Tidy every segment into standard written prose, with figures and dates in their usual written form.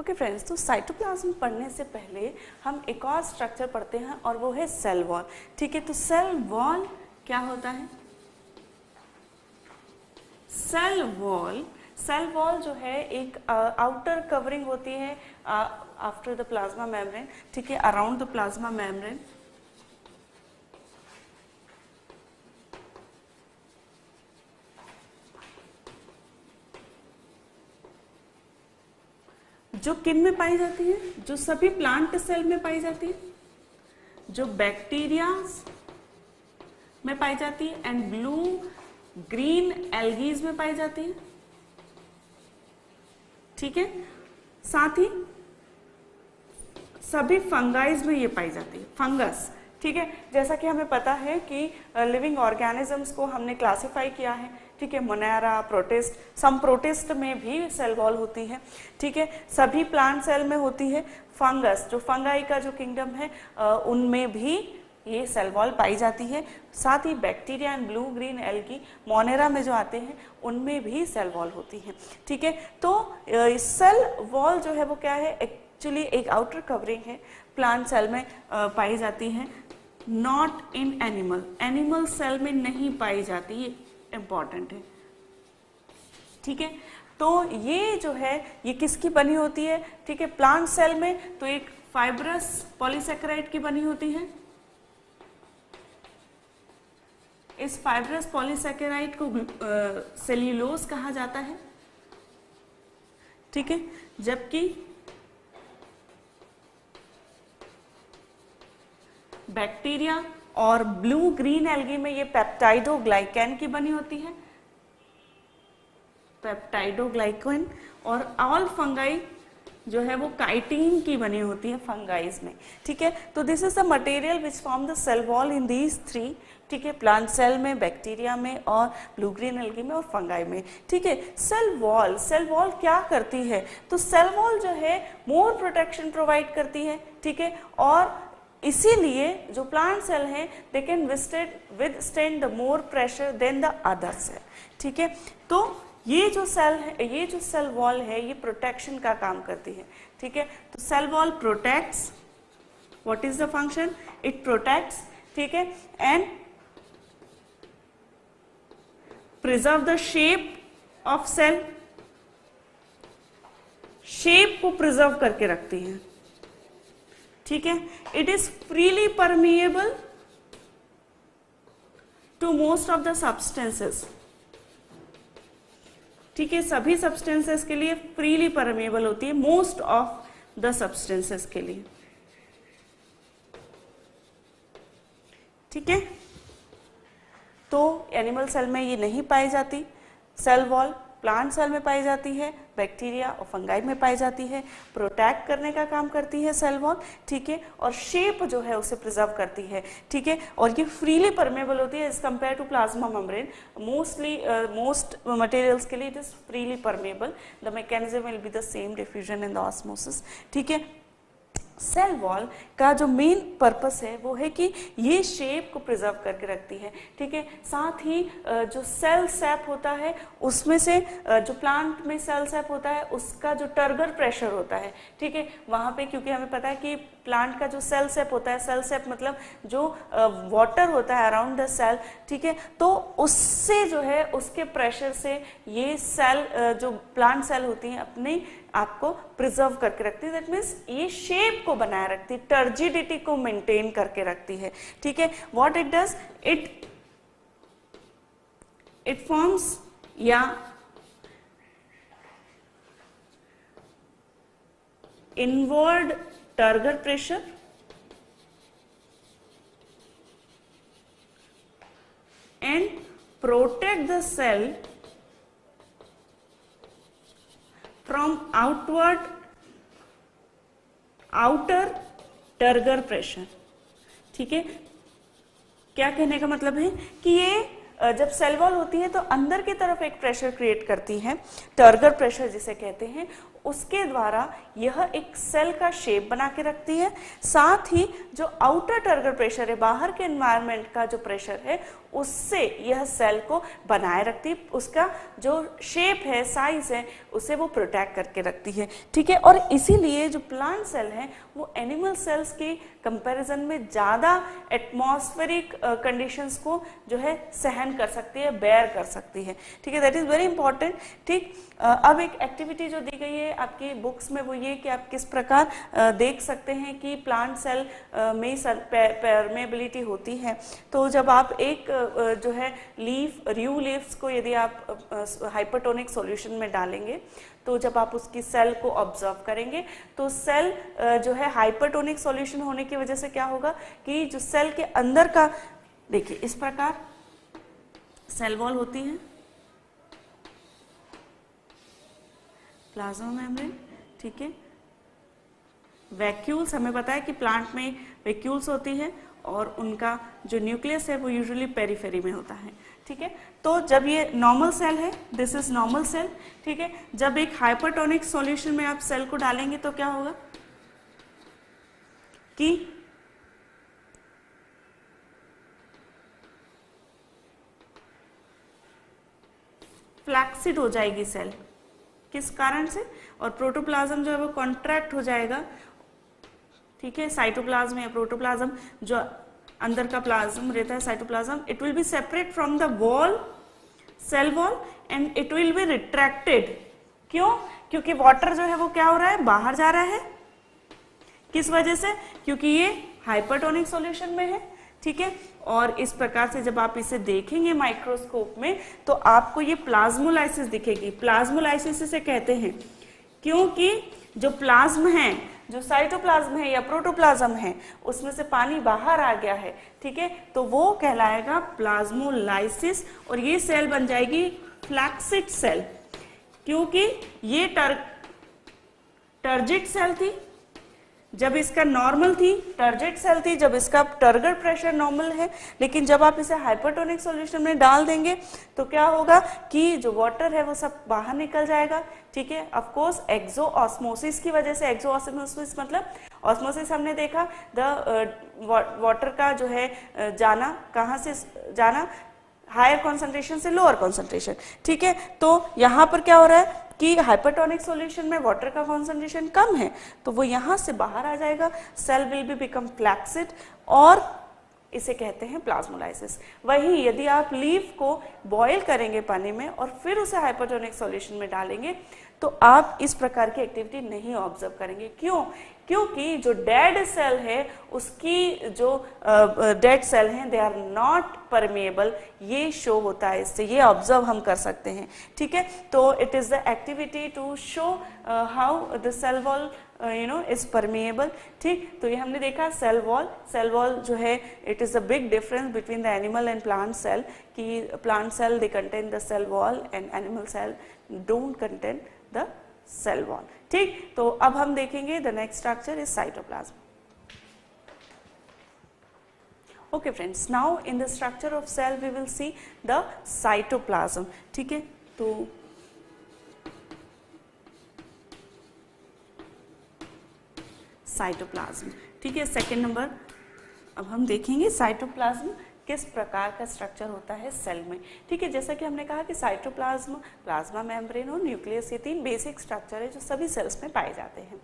Okay friends, तो cytoplasm पढ़ने से पहले हम एक और स्ट्रक्चर पढ़ते हैं और वो है सेल वॉल। ठीक है, तो सेल वॉल क्या होता है? सेल वॉल जो है एक आउटर कवरिंग होती है आफ्टर द प्लाज्मा मेम्ब्रेन, ठीक है, अराउंड द प्लाज्मा मेम्ब्रेन। जो किन में पाई जाती है? जो सभी प्लांट सेल में पाई जाती है, जो बैक्टीरिया में पाई जाती है एंड ब्लू ग्रीन एल्गीज में पाई जाती है। ठीक है, साथ ही सभी फंगाइज में ये पाई जाती है, फंगस। ठीक है, जैसा कि हमें पता है कि लिविंग ऑर्गेनिजम्स को हमने क्लासिफाई किया है, ठीक है, मोनेरा, प्रोटिस्ट, सम प्रोटिस्ट में भी सेल वॉल होती है। ठीक है, सभी प्लांट सेल में होती है। फंगस, जो फंगाई का जो किंगडम है उनमें भी ये सेल वॉल पाई जाती है। साथ ही bacteria and blue green algae Monera में जो आते हैं उनमें भी सेल वॉल होती है। ठीक है, तो सेल वॉल जो है वो क्या है? एक्चुअली एक आउटर कवरिंग है, प्लांट सेल में पाई जाती है, not in animal. Animal cell में नहीं पाई जाती, ये इंपॉर्टेंट है। ठीक है, तो ये जो है ये किसकी बनी होती है? ठीक है, प्लांट सेल में तो एक फाइब्रस पॉलीसेकेराइड की बनी होती है। इस फाइब्रस पॉलीसेकेराइड को सेल्यूलोज कहा जाता है। ठीक है, जबकि बैक्टीरिया और ब्लू ग्रीन एल्गी में ये पेप्टाइडोग्लाइकेन की बनी होती है, पेप्टाइडोग्लाइकेन। और ऑल फंगाई जो है वो काइटिन की बनी होती है फंगाइज में। ठीक है, तो this is the material which form the cell wall in these three. ठीक है, प्लांट सेल में, बैक्टीरिया में और ब्लू ग्रीन एल्गी में और फंगाई में। ठीक है, सेल वॉल क्या करती है? तो सेल वॉल जो है मोर प्रोटेक्शन प्रोवाइड करती है। ठीक है, और इसीलिए जो प्लांट सेल हैं they can withstand the more pressure than the other cell. ठीक है, तो ये जो सेल है, ये जो सेल वॉल है ये प्रोटेक्शन का काम करती है। ठीक है, तो cell wall protects, what is the function? It protects, ठीक है, and preserve the shape of cell. Shape को प्रिजर्व करके रखती है। ठीक है, it is freely permeable to most of the substances. ठीक है, सभी सब्सटेंसेस के लिए फ्रीली परमिएबल होती है, मोस्ट ऑफ द सब्सटेंसेस के लिए। ठीक है, तो एनिमल सेल में ये नहीं पाई जाती सेल वॉल, प्लांट सेल में पाई जाती है, बैक्टीरिया और फंगाई में पाई जाती है। प्रोटेक्ट करने का काम करती है सेल वॉल। ठीक है, और शेप जो है उसे प्रिजर्व करती है। ठीक है, और ये फ्रीली परमेबल होती है as compare to plasma membrane. Most materials के लिए it is freely permeable. The mechanism will be the same, diffusion and the osmosis. ठीक है, सेल वॉल का जो मेन पर्पस है वो है कि ये शेप को प्रिजर्व करके रखती है। ठीक है, साथ ही जो सेल सैप होता है उसमें से जो प्लांट में सेल सैप होता है उसका जो टर्गर प्रेशर होता है, ठीक है, वहां पे क्योंकि हमें पता है कि प्लांट का जो सेल सैप होता है, सेल सैप मतलब जो वाटर होता है अराउंड द सेल, ठीक है, तो उससे जो है उसके प्रेशर से ये सेल जो प्लांट सेल होती हैं अपने आपको प्रिजर्व करके रखती है। दैट मीन्स ये शेप को बनाए रखती है, टर्जिडिटी को मेंटेन करके रखती है। ठीक है, what it does, it forms या inward turgor pressure and protect the cell from outer turgor pressure। ठीक है, क्या कहने का मतलब है कि ये जब सेल वॉल होती है तो अंदर की तरफ एक प्रेशर क्रिएट करती है, टर्गर प्रेशर जिसे कहते हैं, उसके द्वारा यह एक सेल का शेप बना के रखती है। साथ ही जो आउटर टर्गर प्रेशर है, बाहर के एनवायरनमेंट का जो प्रेशर है, उससे यह सेल को बनाए रखती है, उसका जो शेप है, साइज है, उसे वो प्रोटेक्ट करके रखती है। ठीक है, और इसीलिए जो प्लांट सेल है वो एनिमल सेल्स की कंपैरिजन में ज़्यादा एटमॉस्फेरिक कंडीशंस को जो है सहन कर सकती है, बेयर कर सकती है। ठीक है, दैट इज़ वेरी इंपॉर्टेंट। ठीक, अब एक एक्टिविटी जो दी गई है आपकी बुक्स में वो ये कि आप किस प्रकार देख सकते हैं कि प्लांट सेल में परमेबिलिटी होती है। तो जब आप एक जो है र्यू लीव्स को यदि आप हाइपरटोनिक सॉल्यूशन में डालेंगे, तो जब आप उसकी सेल को ऑब्जर्व करेंगे तो सेल जो है हाइपरटोनिक सॉल्यूशन होने की वजह से क्या होगा कि जो सेल के अंदर का, देखिए इस प्रकार सेल वॉल होती है, प्लाज्मा मेम्ब्रेन, ठीक है, वैक्यूल्स, हमें पता है कि प्लांट में वैक्यूल्स होती है और उनका जो न्यूक्लियस है वो यूजुअली पेरिफेरी में होता है। ठीक है, तो जब ये नॉर्मल सेल है, दिस इज नॉर्मल सेल, ठीक है, जब एक हाइपरटोनिक सॉल्यूशन में आप सेल को डालेंगे तो क्या होगा कि फ्लैक्सिड हो जाएगी सेल। किस कारण से? और प्रोटोप्लाज्म जो है वो कॉन्ट्रैक्ट हो जाएगा। ठीक है, साइटोप्लाज्म या प्रोटोप्लाज्म जो अंदर का प्लाज्म रहता है, cytoplasm, it will be separate from the wall, cell wall, and it will be retracted. क्यों? क्योंकि वाटर जो है वो क्या हो रहा है, बाहर जा रहा है। किस वजह से? क्योंकि ये हाइपरटोनिक सॉल्यूशन में है। ठीक है, और इस प्रकार से जब आप इसे देखेंगे माइक्रोस्कोप में तो आपको ये प्लाज्मोलाइसिस दिखेगी। प्लाज्मोलाइसिस इसे कहते हैं क्योंकि जो प्लाज्म है, जो साइटोप्लाज्म है या प्रोटोप्लाज्म है, उसमें से पानी बाहर आ गया है। ठीक है, तो वो कहलाएगा प्लाज्मोलाइसिस और ये सेल बन जाएगी फ्लैक्सिड सेल, क्योंकि ये टर्जिट सेल थी जब इसका नॉर्मल थी, टर्जिट सेल थी जब इसका टर्गर प्रेशर नॉर्मल है, लेकिन जब आप इसे हाइपरटोनिक सॉल्यूशन में डाल देंगे तो क्या होगा कि जो वाटर है वो सब बाहर निकल जाएगा। ठीक है, ऑफ कोर्स एक्सो ऑस्मोसिस की वजह से, एक्सो ऑस्मोसिस मतलब ऑस्मोसिस हमने देखा द वाटर का जो है जाना, कहाँ से जाना, हायर कॉन्सेंट्रेशन से लोअर कॉन्सेंट्रेशन। ठीक है, तो यहाँ पर क्या हो रहा है कि हाइपरटोनिक सॉल्यूशन में वाटर का कॉन्सेंट्रेशन कम है तो वो यहाँ से बाहर आ जाएगा, cell will be become flaccid और इसे कहते हैं प्लाज्मोलाइसिस। वहीं यदि आप लीफ को बॉयल करेंगे पानी में और फिर उसे हाइपरटोनिक सॉल्यूशन में डालेंगे तो आप इस प्रकार की एक्टिविटी नहीं ऑब्जर्व करेंगे। क्यों? क्योंकि जो डेड सेल है उसकी जो डेड सेल हैं दे आर नॉट परमेएबल, ये शो होता है इससे, ये ऑब्जर्व हम कर सकते हैं। ठीक है, तो it is the activity to show how the cell wall is permeable. ठीक, तो ये हमने देखा सेल वॉल जो है it is a big difference between the animal and plant cell, कि plant cell they contain the cell wall and animal cell don't contain the cell wall. ठीक, तो अब हम देखेंगे the next structure is cytoplasm. Okay friends, now in the structure of cell we will see the cytoplasm. ठीक है, तो cytoplasm, ठीक है, सेकेंड नंबर अब हम देखेंगे साइटोप्लाज्म किस प्रकार का स्ट्रक्चर होता है सेल में। ठीक है, जैसा कि हमने कहा कि साइटोप्लाज्म, प्लाज्मा मेम्ब्रेन और न्यूक्लियस, ये तीन बेसिक स्ट्रक्चर है जो सभी सेल्स में पाए जाते हैं।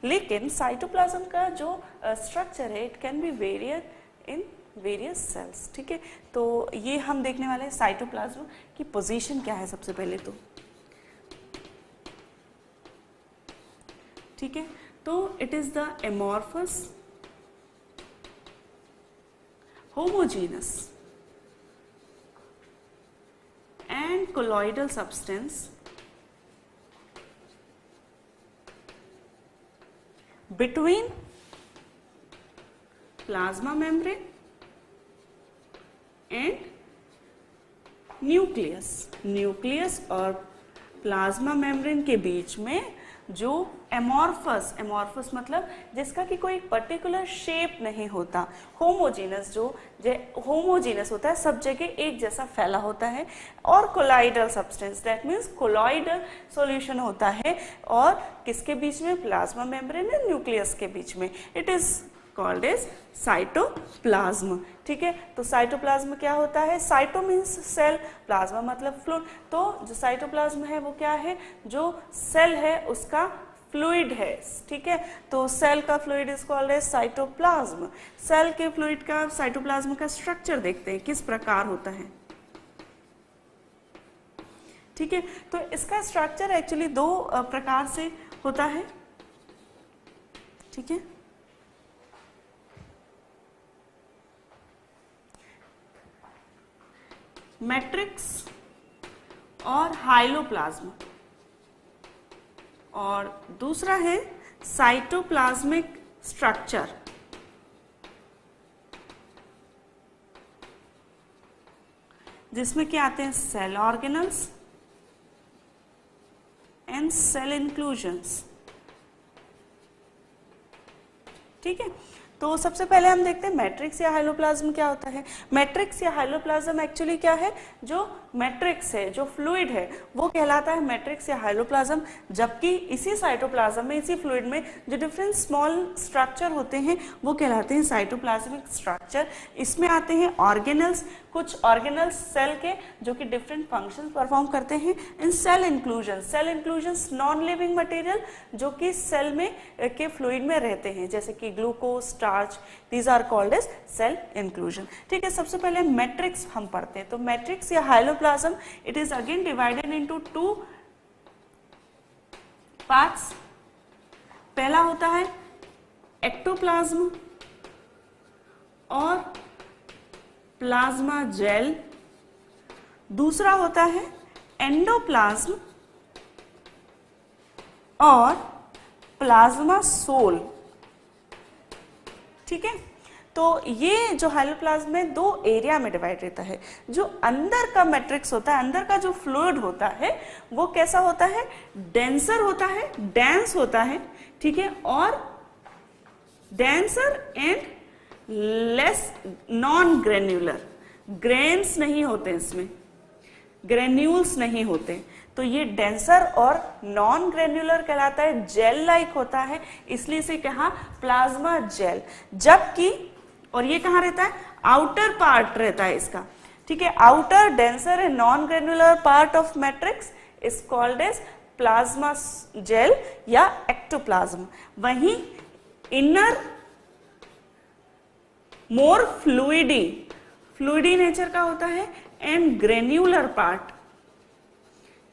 लेकिन साइटोप्लाज्म का जो स्ट्रक्चर है it can be variate in various cells. ठीक है, तो ये हम देखने वाले हैं साइटोप्लाज्म की पोजीशन क्या है सबसे पहले तो। ठीक है, तो it is the amorphous, homogeneous and colloidal substance between plasma membrane and nucleus और प्लाज्मा मेम्ब्रेन के बीच में जो एमॉर्फस, एमॉर्फस मतलब जिसका कि कोई पर्टिकुलर शेप नहीं होता, होमोजीनस, जो होमोजीनस होता है, सब जगह एक जैसा फैला होता है, और colloidal substance, that means colloidal solution होता है, और किसके बीच में, प्लाज्मा मेम्ब्रेन एंड न्यूक्लियस के बीच में, it is called as cytoplasm. ठीक है, तो साइटोप्लाज्म क्या होता है, साइटो मीन्स सेल, प्लाज्मा मतलब फ्लूइड, तो जो साइटोप्लाज्म है वो क्या है, जो सेल है उसका फ्लूइड है। ठीक है, तो सेल का fluid is called as cytoplasm. Cell के फ्लूइड का, साइटोप्लाज्म का स्ट्रक्चर देखते हैं किस प्रकार होता है। ठीक है, तो इसका स्ट्रक्चर एक्चुअली दो प्रकार से होता है। ठीक है, मैट्रिक्स और हाइलोप्लाज्म, और दूसरा है साइटोप्लाज्मिक स्ट्रक्चर, जिसमें क्या आते हैं, cell organelles and cell inclusions. ठीक है, तो सबसे पहले हम देखते हैं मैट्रिक्स या हाइलोप्लाज्म क्या होता है। मैट्रिक्स या हाइलोप्लाज्म एक्चुअली क्या है, जो मैट्रिक्स है, जो फ्लूइड है, वो कहलाता है मैट्रिक्स या हाइलोप्लाज्म, जबकि इसी साइटोप्लाज्म में, इसी फ्लूइड में जो डिफरेंट स्मॉल स्ट्रक्चर होते हैं वो कहलाते हैं साइटोप्लाज्मिक स्ट्रक्चर। इसमें आते हैं ऑर्गेनल्स, कुछ ऑर्गेनल्स सेल के जो कि डिफरेंट फंक्शंस परफॉर्म करते हैं, in cell inclusion, cell inclusions non living material जो कि सेल में के फ्लूइड में रहते हैं, जैसे कि glucose, starch, these are called as cell inclusion. ठीक है, सबसे पहले मैट्रिक्स हम पढ़ते हैं। तो मैट्रिक्स या hyaloplasm, it is again divided into two parts. पहला होता है एक्टोप्लाज्म और प्लाज्मा जेल, दूसरा होता है एंडोप्लाज्म और प्लाज्मा सोल। ठीक है, तो ये जो हाइलोप्लाज्म में दो एरिया में डिवाइड रहता है। जो अंदर का मैट्रिक्स होता है, अंदर का जो फ्लूइड होता है, वो कैसा होता है, डेंसर होता है, डेंस होता है। ठीक है, और denser and less non granular, grains नहीं होते इसमें, ग्रेन्यूल्स नहीं होते, तो ये डेंसर और नॉन ग्रेन्युलर कहलाता है, जेल लाइक होता है, इसलिए इसे कहा प्लाज्मा जेल। जबकि और ये कहाँ रहता है, आउटर पार्ट रहता है इसका। ठीक है, outer denser and non granular part of matrix is called as plasma gel या एक्टोप्लाज्म। वहीं इनर मोर फ्लूइडी नेचर का होता है एंड ग्रेन्युलर पार्ट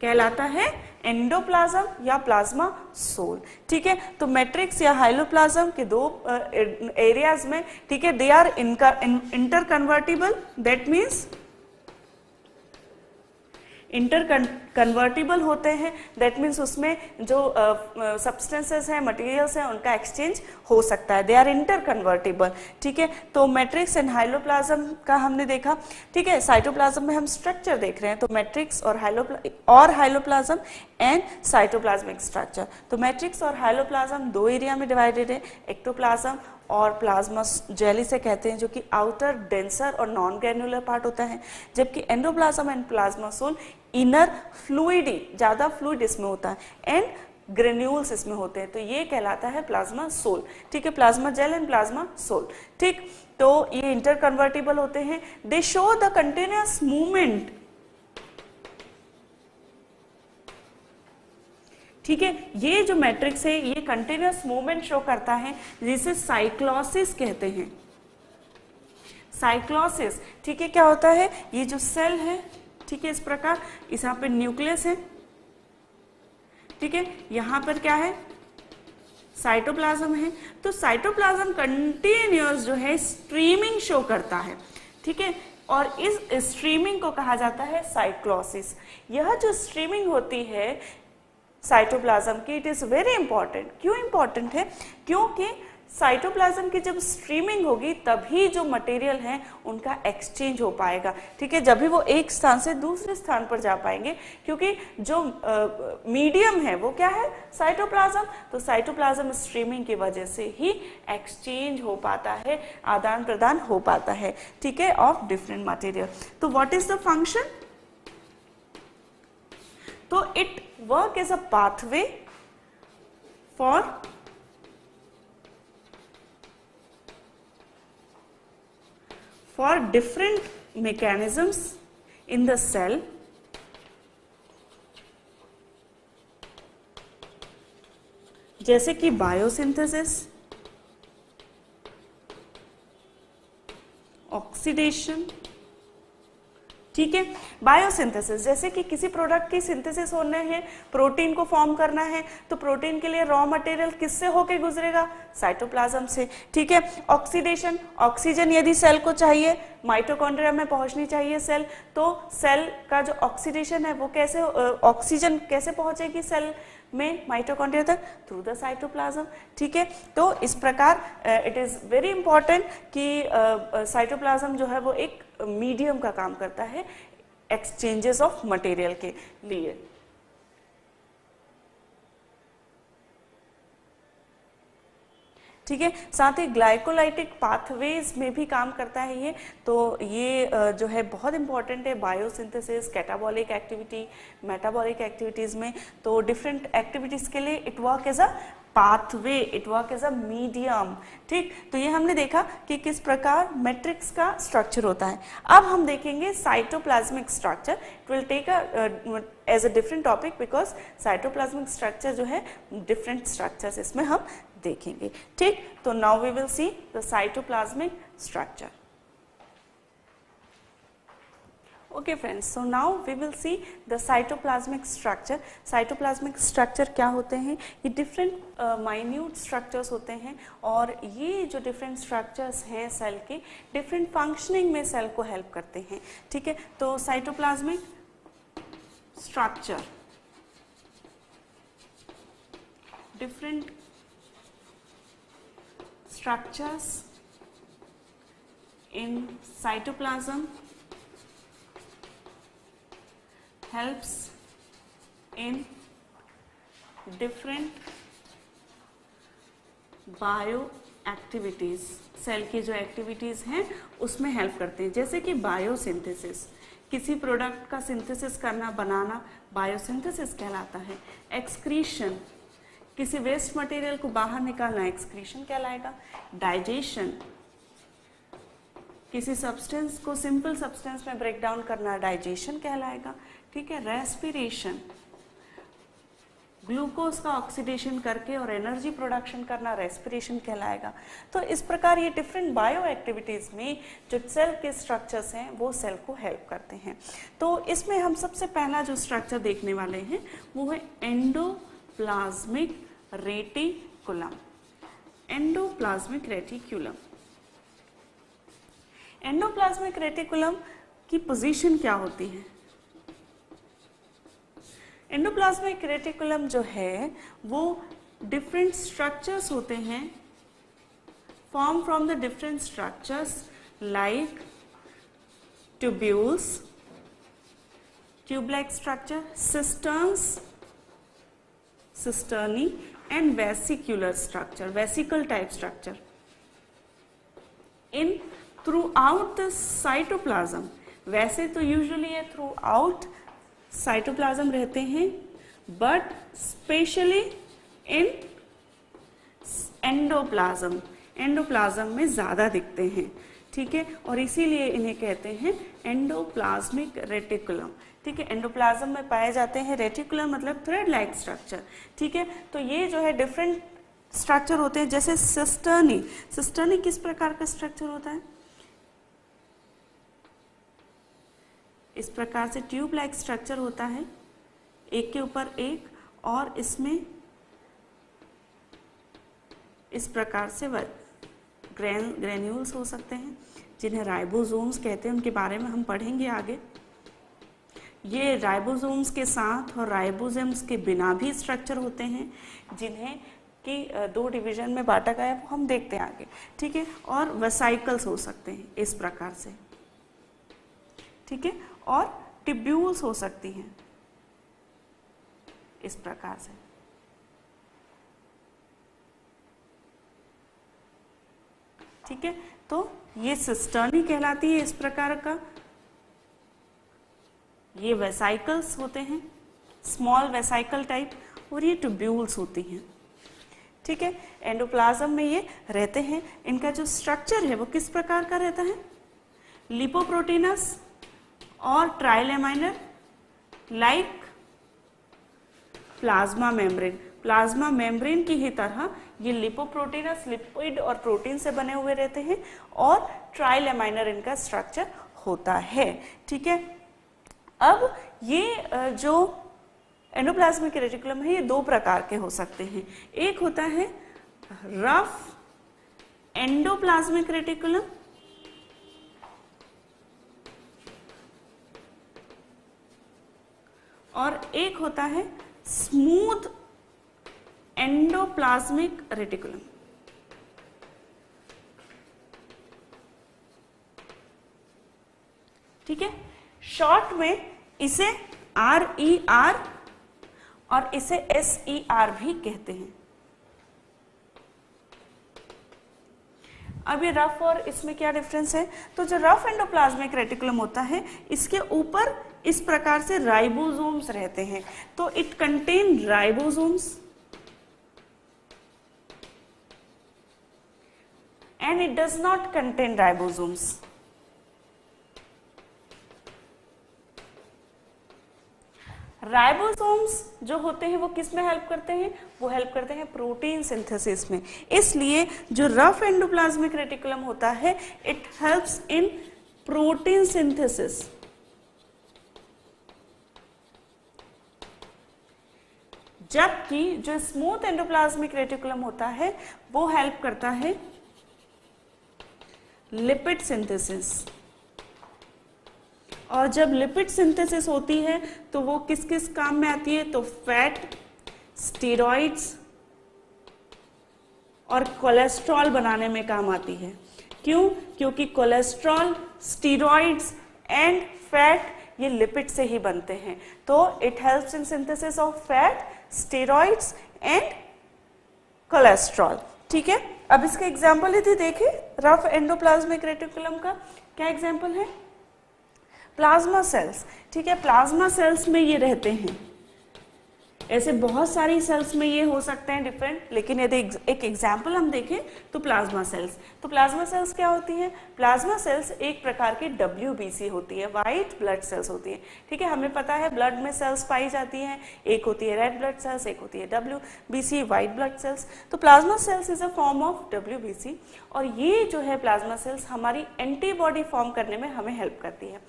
कहलाता है एंडोप्लाज्म या प्लाज्मा सोल। ठीक है, तो मैट्रिक्स या हाइलोप्लाज्म के दो एरियाज में, ठीक है, they are inter convertible, that means inter convertible होते हैं, दैट मीन्स उसमें जो सब्सटेंसेस हैं, मटेरियल्स हैं, उनका एक्सचेंज हो सकता है, दे आर इंटर कन्वर्टिबल। ठीक है, तो मैट्रिक्स एंड हाइलोप्लाज्म का हमने देखा। ठीक है, साइटोप्लाज्म में हम स्ट्रक्चर देख रहे हैं, तो मैट्रिक्स और हाइलोप्लाज्म एंड साइटोप्लाज्मिक स्ट्रक्चर। तो मैट्रिक्स और हाइलोप्लाज्म दो एरिया में डिवाइडेड है, एक्टोप्लाज्म और प्लाज्मा जेल इसे कहते हैं, जो कि आउटर डेंसर और नॉन ग्रेन्युलर पार्ट होता है, जबकि endoplasm and plasma sol inner fluidy, ज्यादा फ्लूइड इसमें होता है, एंड ग्रेन्यूल्स इसमें होते हैं, तो ये कहलाता है प्लाज्मा सोल। ठीक है, plasma gel and plasma sol. ठीक, तो ये इंटर कन्वर्टिबल होते हैं, they show the continuous movement. ठीक है, ये जो मैट्रिक्स है ये कंटिन्यूअस मूवमेंट शो करता है, जिसे साइक्लोसिस कहते हैं, साइक्लोसिस। ठीक है, क्या होता है, ये जो सेल है, ठीक है, इस प्रकार, इस यहाँ पे न्यूक्लियस है, ठीक है, यहाँ पर क्या है, साइटोप्लाज्म है, तो साइटोप्लाज्म कंटिन्यूअस जो है स्ट्रीमिंग शो करता है। ठीक है, और इस स्ट्रीमिंग को कहा जाता है साइक्लोसिस। यह जो स्ट्रीमिंग होती है साइटोप्लाज्म की, इट इज वेरी इंपॉर्टेंट। क्यों इंपॉर्टेंट है, क्योंकि साइटोप्लाज्म की जब स्ट्रीमिंग होगी तभी जो मटेरियल है उनका एक्सचेंज हो पाएगा, ठीक है, जब भी वो एक स्थान से दूसरे स्थान पर जा पाएंगे, क्योंकि जो मीडियम है वो क्या है, साइटोप्लाज्म। तो साइटोप्लाज्म स्ट्रीमिंग की वजह से ही एक्सचेंज हो पाता है, आदान प्रदान हो पाता है, ठीक है, ऑफ डिफरेंट मटेरियल। तो व्हाट इज द फंक्शन? तो it work as a pathway for different mechanisms in the cell जैसे कि बायोसिंथेसिस, ऑक्सीडेशन, ठीक है। बायोसिंथेसिस जैसे कि किसी प्रोडक्ट की सिंथेसिस होना है, प्रोटीन को फॉर्म करना है, तो प्रोटीन के लिए रॉ मटेरियल किससे होके गुजरेगा, साइटोप्लाज्म से, ठीक है। ऑक्सीडेशन, ऑक्सीजन यदि सेल को चाहिए, माइटोकॉन्ड्रिया में पहुंचनी चाहिए सेल, तो सेल का जो ऑक्सीडेशन है वो कैसे, ऑक्सीजन कैसे पहुंचेगी सेल में, माइटोकॉन्ड्रिया तक, थ्रू द साइटोप्लाज्म, ठीक है। तो इस प्रकार इट इज वेरी इंपॉर्टेंट कि साइटोप्लाज्म जो है वो एक मीडियम का काम करता है एक्सचेंजेस ऑफ मटेरियल के लिए। ठीक है, साथ ही ग्लाइकोलाइटिक पाथवेज में भी काम करता है ये, तो ये जो है बहुत इंपॉर्टेंट है biosynthesis, catabolic activity, metabolic activities में। तो डिफरेंट एक्टिविटीज के लिए it work as a pathway, it work as a medium, ठीक। तो ये हमने देखा कि किस प्रकार मैट्रिक्स का स्ट्रक्चर होता है। अब हम देखेंगे cytoplasmic structure, it will take as a different topic because cytoplasmic structure जो है डिफरेंट स्ट्रक्चर्स इसमें हम देखेंगे, ठीक। तो now we will see the cytoplasmic structure. Okay friends, so now we will see the cytoplasmic structure. Cytoplasmic structure क्या होते हैं? ये डिफरेंट माइन्यूट स्ट्रक्चर्स होते हैं, और ये जो डिफरेंट स्ट्रक्चर्स हैं सेल के, डिफरेंट फंक्शनिंग में सेल को हेल्प करते हैं, ठीक है। तो cytoplasmic structure, different structures in cytoplasm helps in different bio activities, cell की जो एक्टिविटीज हैं उसमें हेल्प करते हैं, जैसे कि बायोसिंथेसिस, किसी प्रोडक्ट का सिंथेसिस करना, बनाना, बायोसिंथेसिस कहलाता है। एक्सक्रीशन, किसी वेस्ट मटेरियल को बाहर निकालना, एक्सक्रीशन कहलाएगा। डाइजेशन, किसी सब्सटेंस को सिंपल सब्सटेंस में ब्रेक डाउन करना, डाइजेशन कहलाएगा, ठीक है। रेस्पिरेशन, ग्लूकोज का ऑक्सीडेशन करके और एनर्जी प्रोडक्शन करना, रेस्पिरेशन कहलाएगा। तो इस प्रकार ये डिफरेंट बायो एक्टिविटीज में जो सेल के स्ट्रक्चर्स हैं वो सेल को हेल्प करते हैं। तो इसमें हम सबसे पहला जो स्ट्रक्चर देखने वाले हैं वो है endoplasmic reticulum. Endoplasmic reticulum, endoplasmic reticulum की पोजीशन क्या होती है? एंडोप्लाज्मिक रेटिकुलम जो है वो डिफरेंट स्ट्रक्चर्स होते हैं, form from the different structures like tubules, tube like structure, cisterns, cisternae and vesicular structure, vesicle type structure in throughout the cytoplasm। वैसे तो यूजुअली ये throughout cytoplasm रहते हैं, but specially in endoplasm, endoplasm में ज्यादा दिखते हैं, ठीक है, और इसीलिए इन्हें कहते हैं एंडोप्लाज्मिक रेटिकुलम, ठीक है। एंडोप्लाज्म में पाए जाते हैं, रेटिकुलम मतलब थ्रेड लाइक स्ट्रक्चर, ठीक है। तो ये जो है डिफरेंट स्ट्रक्चर होते हैं, जैसे सिस्टर्नी। सिस्टर्नी किस प्रकार का स्ट्रक्चर होता है? इस प्रकार से ट्यूब लाइक स्ट्रक्चर होता है, एक के ऊपर एक, और इसमें इस प्रकार से ग्रेन्यूल्स हो सकते हैं जिन्हें राइबोसोम्स कहते हैं, उनके बारे में हम पढ़ेंगे आगे। ये राइबोसोम्स के साथ और राइबोसोम्स के बिना भी स्ट्रक्चर होते हैं जिन्हें कि दो डिवीजन में बांटा गया है वो हम देखते हैं आगे, ठीक है। और वेसाइकल्स हो सकते हैं इस प्रकार से, ठीक है, और टिब्यूल्स हो सकती हैं इस प्रकार से, ठीक है। तो ये सिस्टर्नी कहलाती है इस प्रकार का, ये वेसाइकल्स होते हैं, स्मॉल वेसाइकल टाइप, और ये ट्यूब्यूल्स होती हैं, ठीक है। एंडोप्लाज्म में ये रहते हैं। इनका जो स्ट्रक्चर है वो किस प्रकार का रहता है, लिपोप्रोटीनस और trilaminar like plasma membrane. Plasma membrane की ही तरह ये लिपोप्रोटीनस लिपिड और प्रोटीन से बने हुए रहते हैं और ट्राइलेमाइनर इनका स्ट्रक्चर होता है, ठीक है। अब ये जो एंडोप्लाज्मिक रेटिकुलम है ये दो प्रकार के हो सकते हैं। एक होता है रफ एंडोप्लाज्मिक रेटिकुलम और एक होता है स्मूथ एंडोप्लाज्मिक रेटिकुलम। ठीक है, शॉर्ट में इसे RER और इसे SER भी कहते हैं। अब ये रफ और इसमें क्या डिफरेंस है, तो जो रफ एंडोप्लाज्मिक रेटिकुलम होता है इसके ऊपर इस प्रकार से राइबोसोम्स रहते हैं, तो it contain ribosomes and it does not contain ribosomes. Ribosomes जो होते हैं वो किस में हेल्प करते हैं, वो हेल्प करते हैं प्रोटीन सिंथेसिस में। इसलिए जो रफ एंडोप्लाज्मिक रेटिकुलम होता है it helps in protein synthesis, जबकि जो स्मूथ एंडोप्लाज्मिक रेटिकुलम होता है वो हेल्प करता है लिपिड सिंथेसिस। और जब लिपिड सिंथेसिस होती है तो वो किस किस काम में आती है, तो फैट, स्टेरॉइड्स और कोलेस्ट्रॉल बनाने में काम आती है। क्यों? क्योंकि कोलेस्ट्रॉल, स्टेरॉइड्स एंड फैट ये लिपिड से ही बनते हैं, तो it helps in synthesis of fat, steroids and cholesterol. ठीक है, अब इसका एग्जाम्पल यदि देखें रफ एंडोप्लाज्मिक रेटिकुलम का, क्या एग्जाम्पल है, प्लाज्मा सेल्स। ठीक है, प्लाज्मा सेल्स में ये रहते हैं, ऐसे बहुत सारी सेल्स में ये हो सकते हैं डिफरेंट, लेकिन यदि एक एग्जाम्पल हम देखें तो प्लाज्मा सेल्स। तो प्लाज्मा सेल्स क्या होती हैं, प्लाज्मा सेल्स एक प्रकार की WBC होती है, वाइट ब्लड सेल्स होती है। ठीक है, हमें पता है ब्लड में सेल्स पाई जाती हैं, एक होती है रेड ब्लड सेल्स, एक होती है WBC वाइट ब्लड सेल्स। तो plasma cells is a form of WBC, और ये जो है प्लाज्मा सेल्स हमारी एंटीबॉडी फॉर्म करने में हमें हेल्प करती है।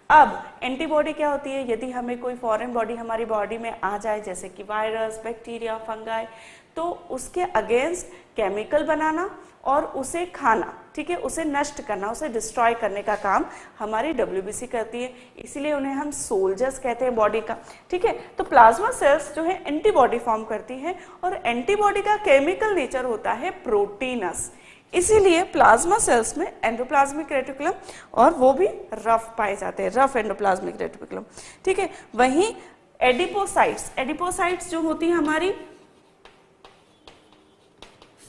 अब एंटीबॉडी क्या होती है, यदि हमें कोई फॉरेन बॉडी हमारी बॉडी में आ जाए, जैसे कि वायरस, बैक्टीरिया, फंगाई, तो उसके अगेंस्ट केमिकल बनाना और उसे खाना, ठीक है, उसे नष्ट करना, उसे डिस्ट्रॉय करने का काम हमारी WBC करती है, इसीलिए उन्हें हम सोल्जर्स कहते हैं बॉडी का। ठीक है, तो प्लाज्मा सेल्स जो है एंटीबॉडी फॉर्म करती है, और एंटीबॉडी का केमिकल नेचर होता है प्रोटीनस, इसीलिए प्लाज्मा सेल्स में एंडोप्लाज्मिक रेटिकुलम और वो भी रफ पाए जाते हैं, रफ एंडोप्लाज्मिक रेटिकुलम। ठीक है, वहीं एडिपोसाइट्स, एडिपोसाइट्स जो होती हैं हमारी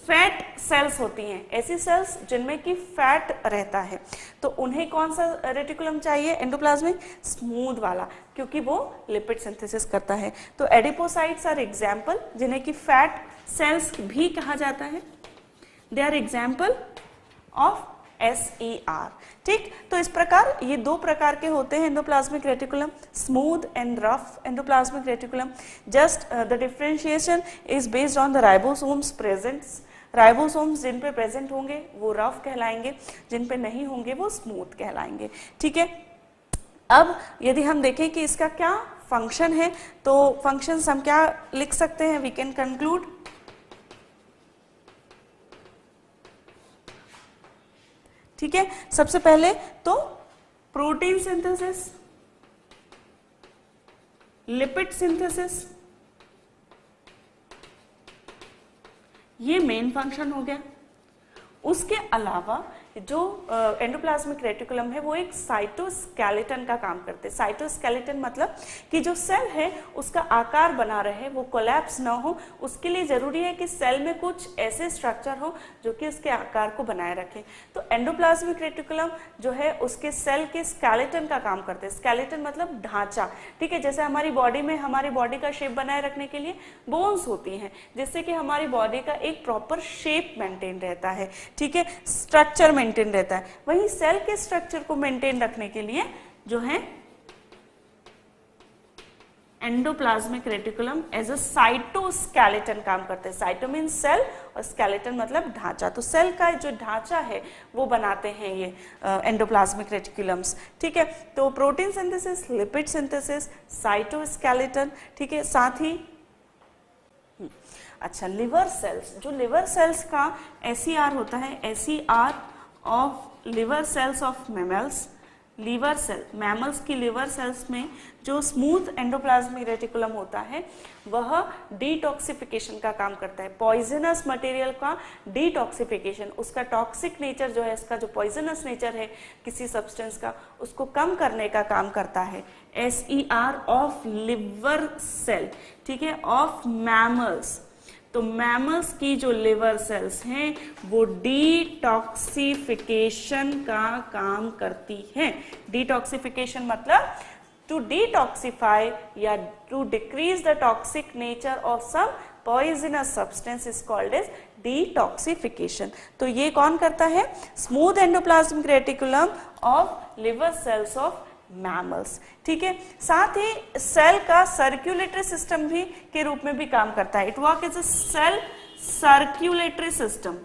फैट सेल्स होती हैं, ऐसी सेल्स जिनमें कि फैट रहता है, तो उन्हें कौन सा रेटिकुलम चाहिए एंडोप्लाज्मिक, स्मूथ वाला, क्योंकि वो लिपिड सिंथेसिस करता है। तो एडिपोसाइट्स आर एग्जाम्पल जिन्हें कि फैट सेल्स भी कहा जाता है, they are example of SER। ठीक, तो इस प्रकार ये दो प्रकार के होते हैं endoplasmic reticulum, smooth and rough endoplasmic reticulum. Just the differentiation is based on the ribosomes presents. Ribosomes जिन पे प्रेजेंट होंगे वो रफ कहलाएंगे, जिन पे नहीं होंगे वो स्मूथ कहलाएंगे। ठीक है, अब यदि हम देखें कि इसका क्या फंक्शन है, तो फंक्शंस हम क्या लिख सकते हैं, वी कैन कंक्लूड। ठीक है, सबसे पहले तो प्रोटीन सिंथेसिस, लिपिड सिंथेसिस, ये मेन फंक्शन हो गया। उसके अलावा जो एंडोप्लाज्मिक रेटिकुलम है वो एक साइटोस्केलेटन का काम करते हैं। साइटोस्केलेटन मतलब कि जो सेल है उसका आकार बना रहे, वो कोलैप्स ना हो, उसके लिए जरूरी है कि सेल में कुछ ऐसे स्ट्रक्चर हो जो कि उसके आकार को बनाए रखे। तो एंडोप्लाज्मिक रेटिकुलम जो है उसके सेल के स्केलेटन का काम करते हैं। स्केलेटन मतलब ढांचा, ठीक है। जैसे हमारी बॉडी में हमारी बॉडी का शेप बनाए रखने के लिए बोन्स होती हैं, जिससे कि हमारी बॉडी का एक प्रॉपर शेप मेंटेन रहता है, ठीक है, स्ट्रक्चर मेंटेन रहता है। वहीं सेल के स्ट्रक्चर को मेंटेन रखने के लिए जो है endoplasmic reticulum as a cytoskeleton काम करते हैं। साइटो मीन सेल और स्केलेटन मतलब ढांचा। तो सेल का जो ढांचा है वो बनाते हैं ये एंडोप्लाज्मिक रेटिकुलम्स, ठीक है। तो protein synthesis, lipid synthesis, cytoskeleton, ठीक है। साथ ही अच्छा, लिवर सेल्स, जो लिवर सेल्स का SER होता है, SER of liver cells of mammals, liver cell, mammals की लिवर सेल्स में जो स्मूथ एंडोप्लाज्मिक रेटिकुलम होता है वह डिटॉक्सिफिकेशन का काम करता है। पॉइजनस मटेरियल का डिटॉक्सिफिकेशन, उसका टॉक्सिक नेचर जो है, इसका जो पॉइजनस नेचर है किसी सब्सटेंस का, उसको कम करने का काम करता है। SER ऑफ लिवर सेल, ठीक है, ऑफ मैमल्स। तो मैमल्स की जो लिवर सेल्स हैं वो डिटॉक्सिफिकेशन का काम करती हैं। डिटॉक्सिफिकेशन मतलब टू डिटॉक्सिफाई या to decrease the toxic nature of some poisonous substance is called as detoxification. तो ये कौन करता है? Smooth endoplasmic reticulum of liver cells of mammals, ठीक है। साथ ही सेल का सर्कुलेटरी सिस्टम भी के रूप में भी काम करता है। It work as a cell circulatory system.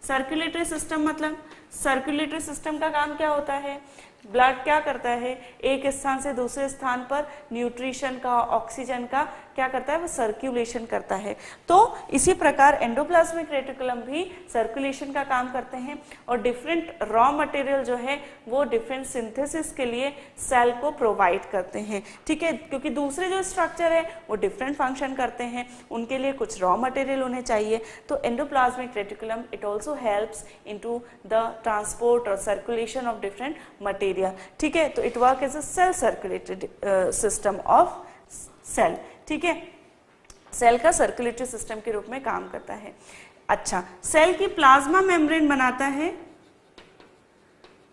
Circulatory system मतलब सर्कुलेटरी सिस्टम का काम क्या होता है? ब्लड क्या करता है? एक स्थान से दूसरे स्थान पर न्यूट्रिशन का, ऑक्सीजन का क्या करता है? वो सर्कुलेशन करता है। तो इसी प्रकार एंडोप्लाज्मिक रेटिकुलम भी सर्कुलेशन का काम करते हैं और डिफरेंट रॉ मटेरियल जो है वो डिफरेंट सिंथेसिस के लिए सेल को प्रोवाइड करते हैं, ठीक है। क्योंकि दूसरे जो स्ट्रक्चर है वो डिफरेंट फंक्शन करते हैं, उनके लिए कुछ रॉ मटेरियल उन्हें चाहिए। तो endoplasmic reticulum it also helps into the transport और सर्कुलेशन ऑफ डिफरेंट मटेरियल, ठीक है। तो it work as a cell circulated system of cell, ठीक है। सेल का सर्कुलेटरी सिस्टम के रूप में काम करता है। अच्छा, सेल की प्लाज्मा मेम्ब्रेन बनाता है।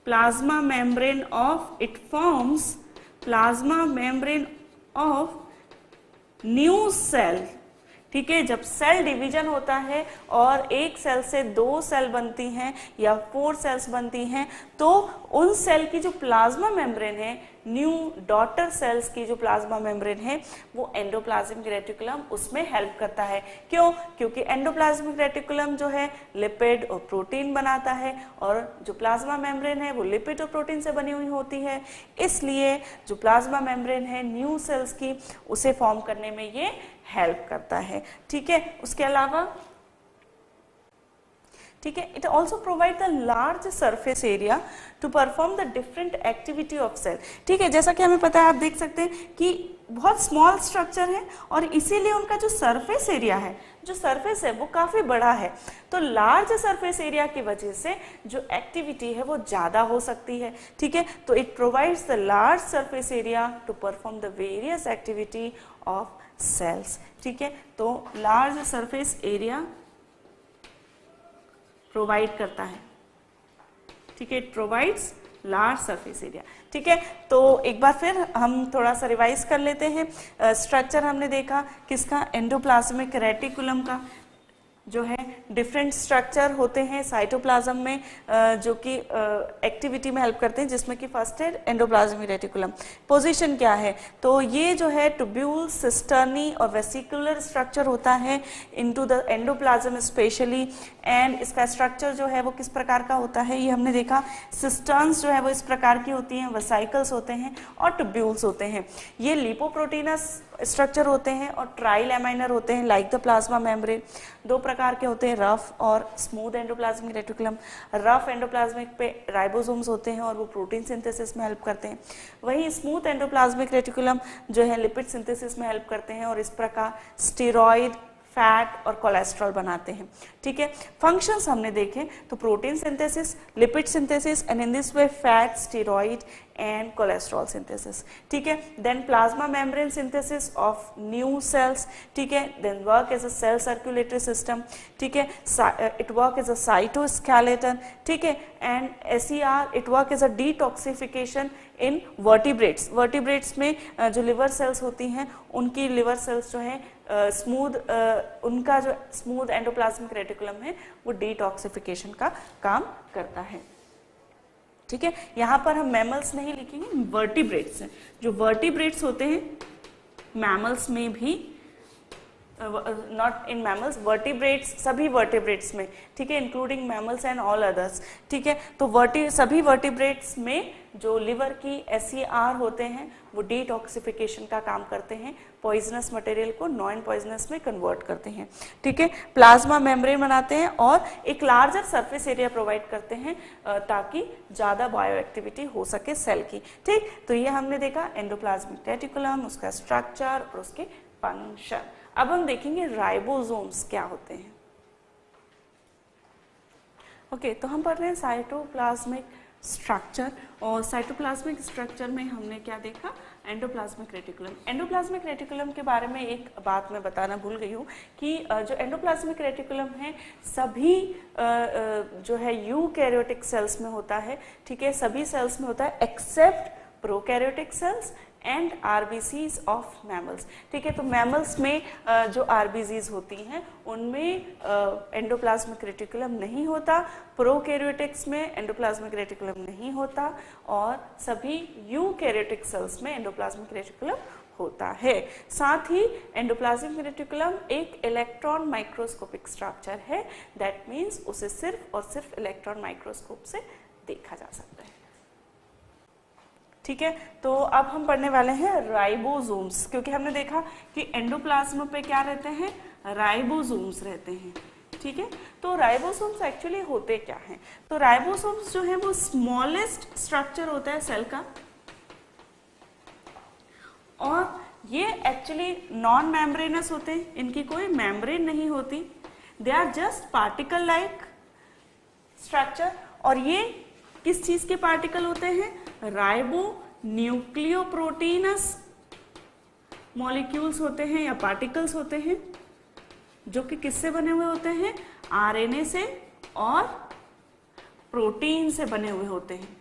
Plasma membrane of, it forms plasma membrane of new cell, ठीक है। जब सेल डिवीजन होता है और एक सेल से 2 सेल बनती हैं या 4 सेल्स बनती हैं, तो उन सेल की जो प्लाज्मा मेम्ब्रेन है, न्यू डॉटर सेल्स की जो प्लाज्मा मेम्ब्रेन है, वो एंडोप्लाज्मिक रेटिकुलम उसमें हेल्प करता है। क्यों? क्योंकि एंडोप्लाज्मिक रेटिकुलम जो है लिपिड और प्रोटीन बनाता है और जो प्लाज्मा मेम्ब्रेन है वो लिपिड और प्रोटीन से बनी हुई होती है। इसलिए जो प्लाज्मा मेम्ब्रेन है न्यू सेल्स की, उसे फॉर्म करने में ये हेल्प करता है, ठीक है। उसके अलावा, ठीक है, it also provide the large surface area to perform the different activity of cell, ठीक है। जैसा कि हमें पता है, आप देख सकते हैं कि बहुत स्मॉल स्ट्रक्चर है और इसीलिए उनका जो सरफेस एरिया है, जो सरफेस है वो काफी बड़ा है। तो लार्ज सरफेस एरिया की वजह से जो एक्टिविटी है वो ज्यादा हो सकती है, ठीक है। तो it provides the large surface area to perform the various activity of cells, ठीक है। तो लार्ज सरफेस एरिया प्रोवाइड करता है, ठीक है। It provides large surface area, ठीक है। तो एक बार फिर हम थोड़ा सा रिवाइज कर लेते हैं। स्ट्रक्चर हमने देखा किसका? एंडोप्लाज्मिक रेटिकुलम का। जो है डिफरेंट स्ट्रक्चर होते हैं साइटोप्लाज्म में जो कि एक्टिविटी में हेल्प करते हैं, जिसमें कि फर्स्ट है एंडोप्लाज्मिक रेटिकुलम। पोजीशन क्या है? तो ये जो है ट्यूब्यूल, सिस्टर्नी और वेसिकुलर स्ट्रक्चर होता है into the endoplasm specially. And इसका स्ट्रक्चर जो है वो किस प्रकार का होता है, ये हमने देखा। सिस्टर्न्स जो है वो इस प्रकार की होती हैं, वेसाइकल्स होते हैं और ट्यूब्यूल्स होते हैं। ये लिपोप्रोटीनस स्ट्रक्चर होते हैं और ट्राइलैमिनर होते हैं लाइक द प्लाज्मा मेम्ब्रेन। 2 प्रकार के होते हैं, रफ और smooth endoplasmic reticulum. Rough endoplasmic पे राइबोसोम्स होते हैं और वो प्रोटीन सिंथेसिस में हेल्प करते हैं। वहीं स्मूथ एंडोप्लाज्मिक रेटिकुलम जो है लिपिड सिंथेसिस में हेल्प करते हैं और इस प्रकार स्टेरॉइड, फैट और कोलेस्ट्रॉल बनाते हैं। ठीक है, फंक्शंस हमने देखे तो protein synthesis, lipid synthesis and in this way fat, steroid and cholesterol synthesis. ठीक है, then plasma membrane synthesis of new cells. ठीक है, then work as a cell circulatory system. ठीक है, it work as a cytoskeleton. ठीक है, and SER it work as a detoxification in vertebrates. Vertebrates में जो लिवर सेल्स होती हैं उनकी लिवर सेल्स जो है उनका जो स्मूथ एंडोप्लाज्मिक रेटिकुलम है वो डिटॉक्सिफिकेशन का काम करता है। ठीक है, यहाँ पर हम मैमल्स नहीं लिखेंगे, वर्टिब्रेट्स हैं। जो वर्टिब्रेट्स होते हैं मैमल्स में भी, नॉट इन मैमल्स, वर्टिब्रेट्स सभी वर्टिब्रेट्स में, ठीक है, including mammals and all others. ठीक है, तो सभी वर्टिब्रेट्स में जो लिवर की SER होते हैं वो डिटॉक्सिफिकेशन का काम करते हैं, पॉइजनस मटेरियल को नॉन पॉइजनस में कन्वर्ट करते हैं। ठीक है, प्लाज्मा मेम्ब्रेन बनाते हैं और एक लार्जर सरफेस एरिया प्रोवाइड करते हैं ताकि ज़्यादा बायो एक्टिविटी हो सके सेल की। ठीक, तो ये हमने देखा एंडोप्लाज्मिक रेटिकुलम, उसका स्ट्रक्चर और उसके फंक्शन। अब हम देखेंगे राइबोसोम्स क्या होते हैं। ओके, तो हम पढ़ रहे हैं साइटोप्लाज्मिक स्ट्रक्चर, और साइटोप्लाज्मिक स्ट्रक्चर में हमने क्या देखा, एंडोप्लाज्मिक रेटिकुलम। एंडोप्लाज्मिक रेटिकुलम के बारे में एक बात मैं बताना भूल गई हूँ कि जो एंडोप्लाज्मिक रेटिकुलम है सभी जो है यूकैरियोटिक सेल्स में होता है। ठीक है, सभी सेल्स में होता है except prokaryotic cells and RBCs of mammals. ठीक है, तो मैमल्स में जो RBCs होती हैं उनमें एंडोप्लाज्मिक रेटिकुलम नहीं होता, प्रोकैरियोटिक्स में एंडोप्लाज्मिक रेटिकुलम नहीं होता, और सभी यूकैरियोटिक सेल्स में एंडोप्लाज्मिक रेटिकुलम होता है। साथ ही एंडोप्लाज्मिक रेटिकुलम एक इलेक्ट्रॉन माइक्रोस्कोपिक स्ट्रक्चर है, दैट मीन्स उसे सिर्फ और सिर्फ इलेक्ट्रॉन माइक्रोस्कोप से देखा जा सकता है। ठीक है, तो अब हम पढ़ने वाले हैं राइबोसोम्स, क्योंकि हमने देखा कि एंडोप्लाज्म पे क्या रहते हैं, राइबोसोम्स रहते हैं। ठीक है, तो राइबोसोम्स एक्चुअली होते क्या हैं, तो राइबोसोम्स जो है वो स्मॉलेस्ट स्ट्रक्चर होता है सेल का, और ये एक्चुअली नॉन मेम्ब्रेनस होते हैं, इनकी कोई मेम्ब्रेन नहीं होती, they are just particle like structure. और ये किस चीज के पार्टिकल होते हैं, राइबो न्यूक्लियोप्रोटीनस मॉलिक्यूल्स होते हैं या पार्टिकल्स होते हैं, जो कि किससे बने हुए होते हैं, RNA से और प्रोटीन से बने हुए होते हैं।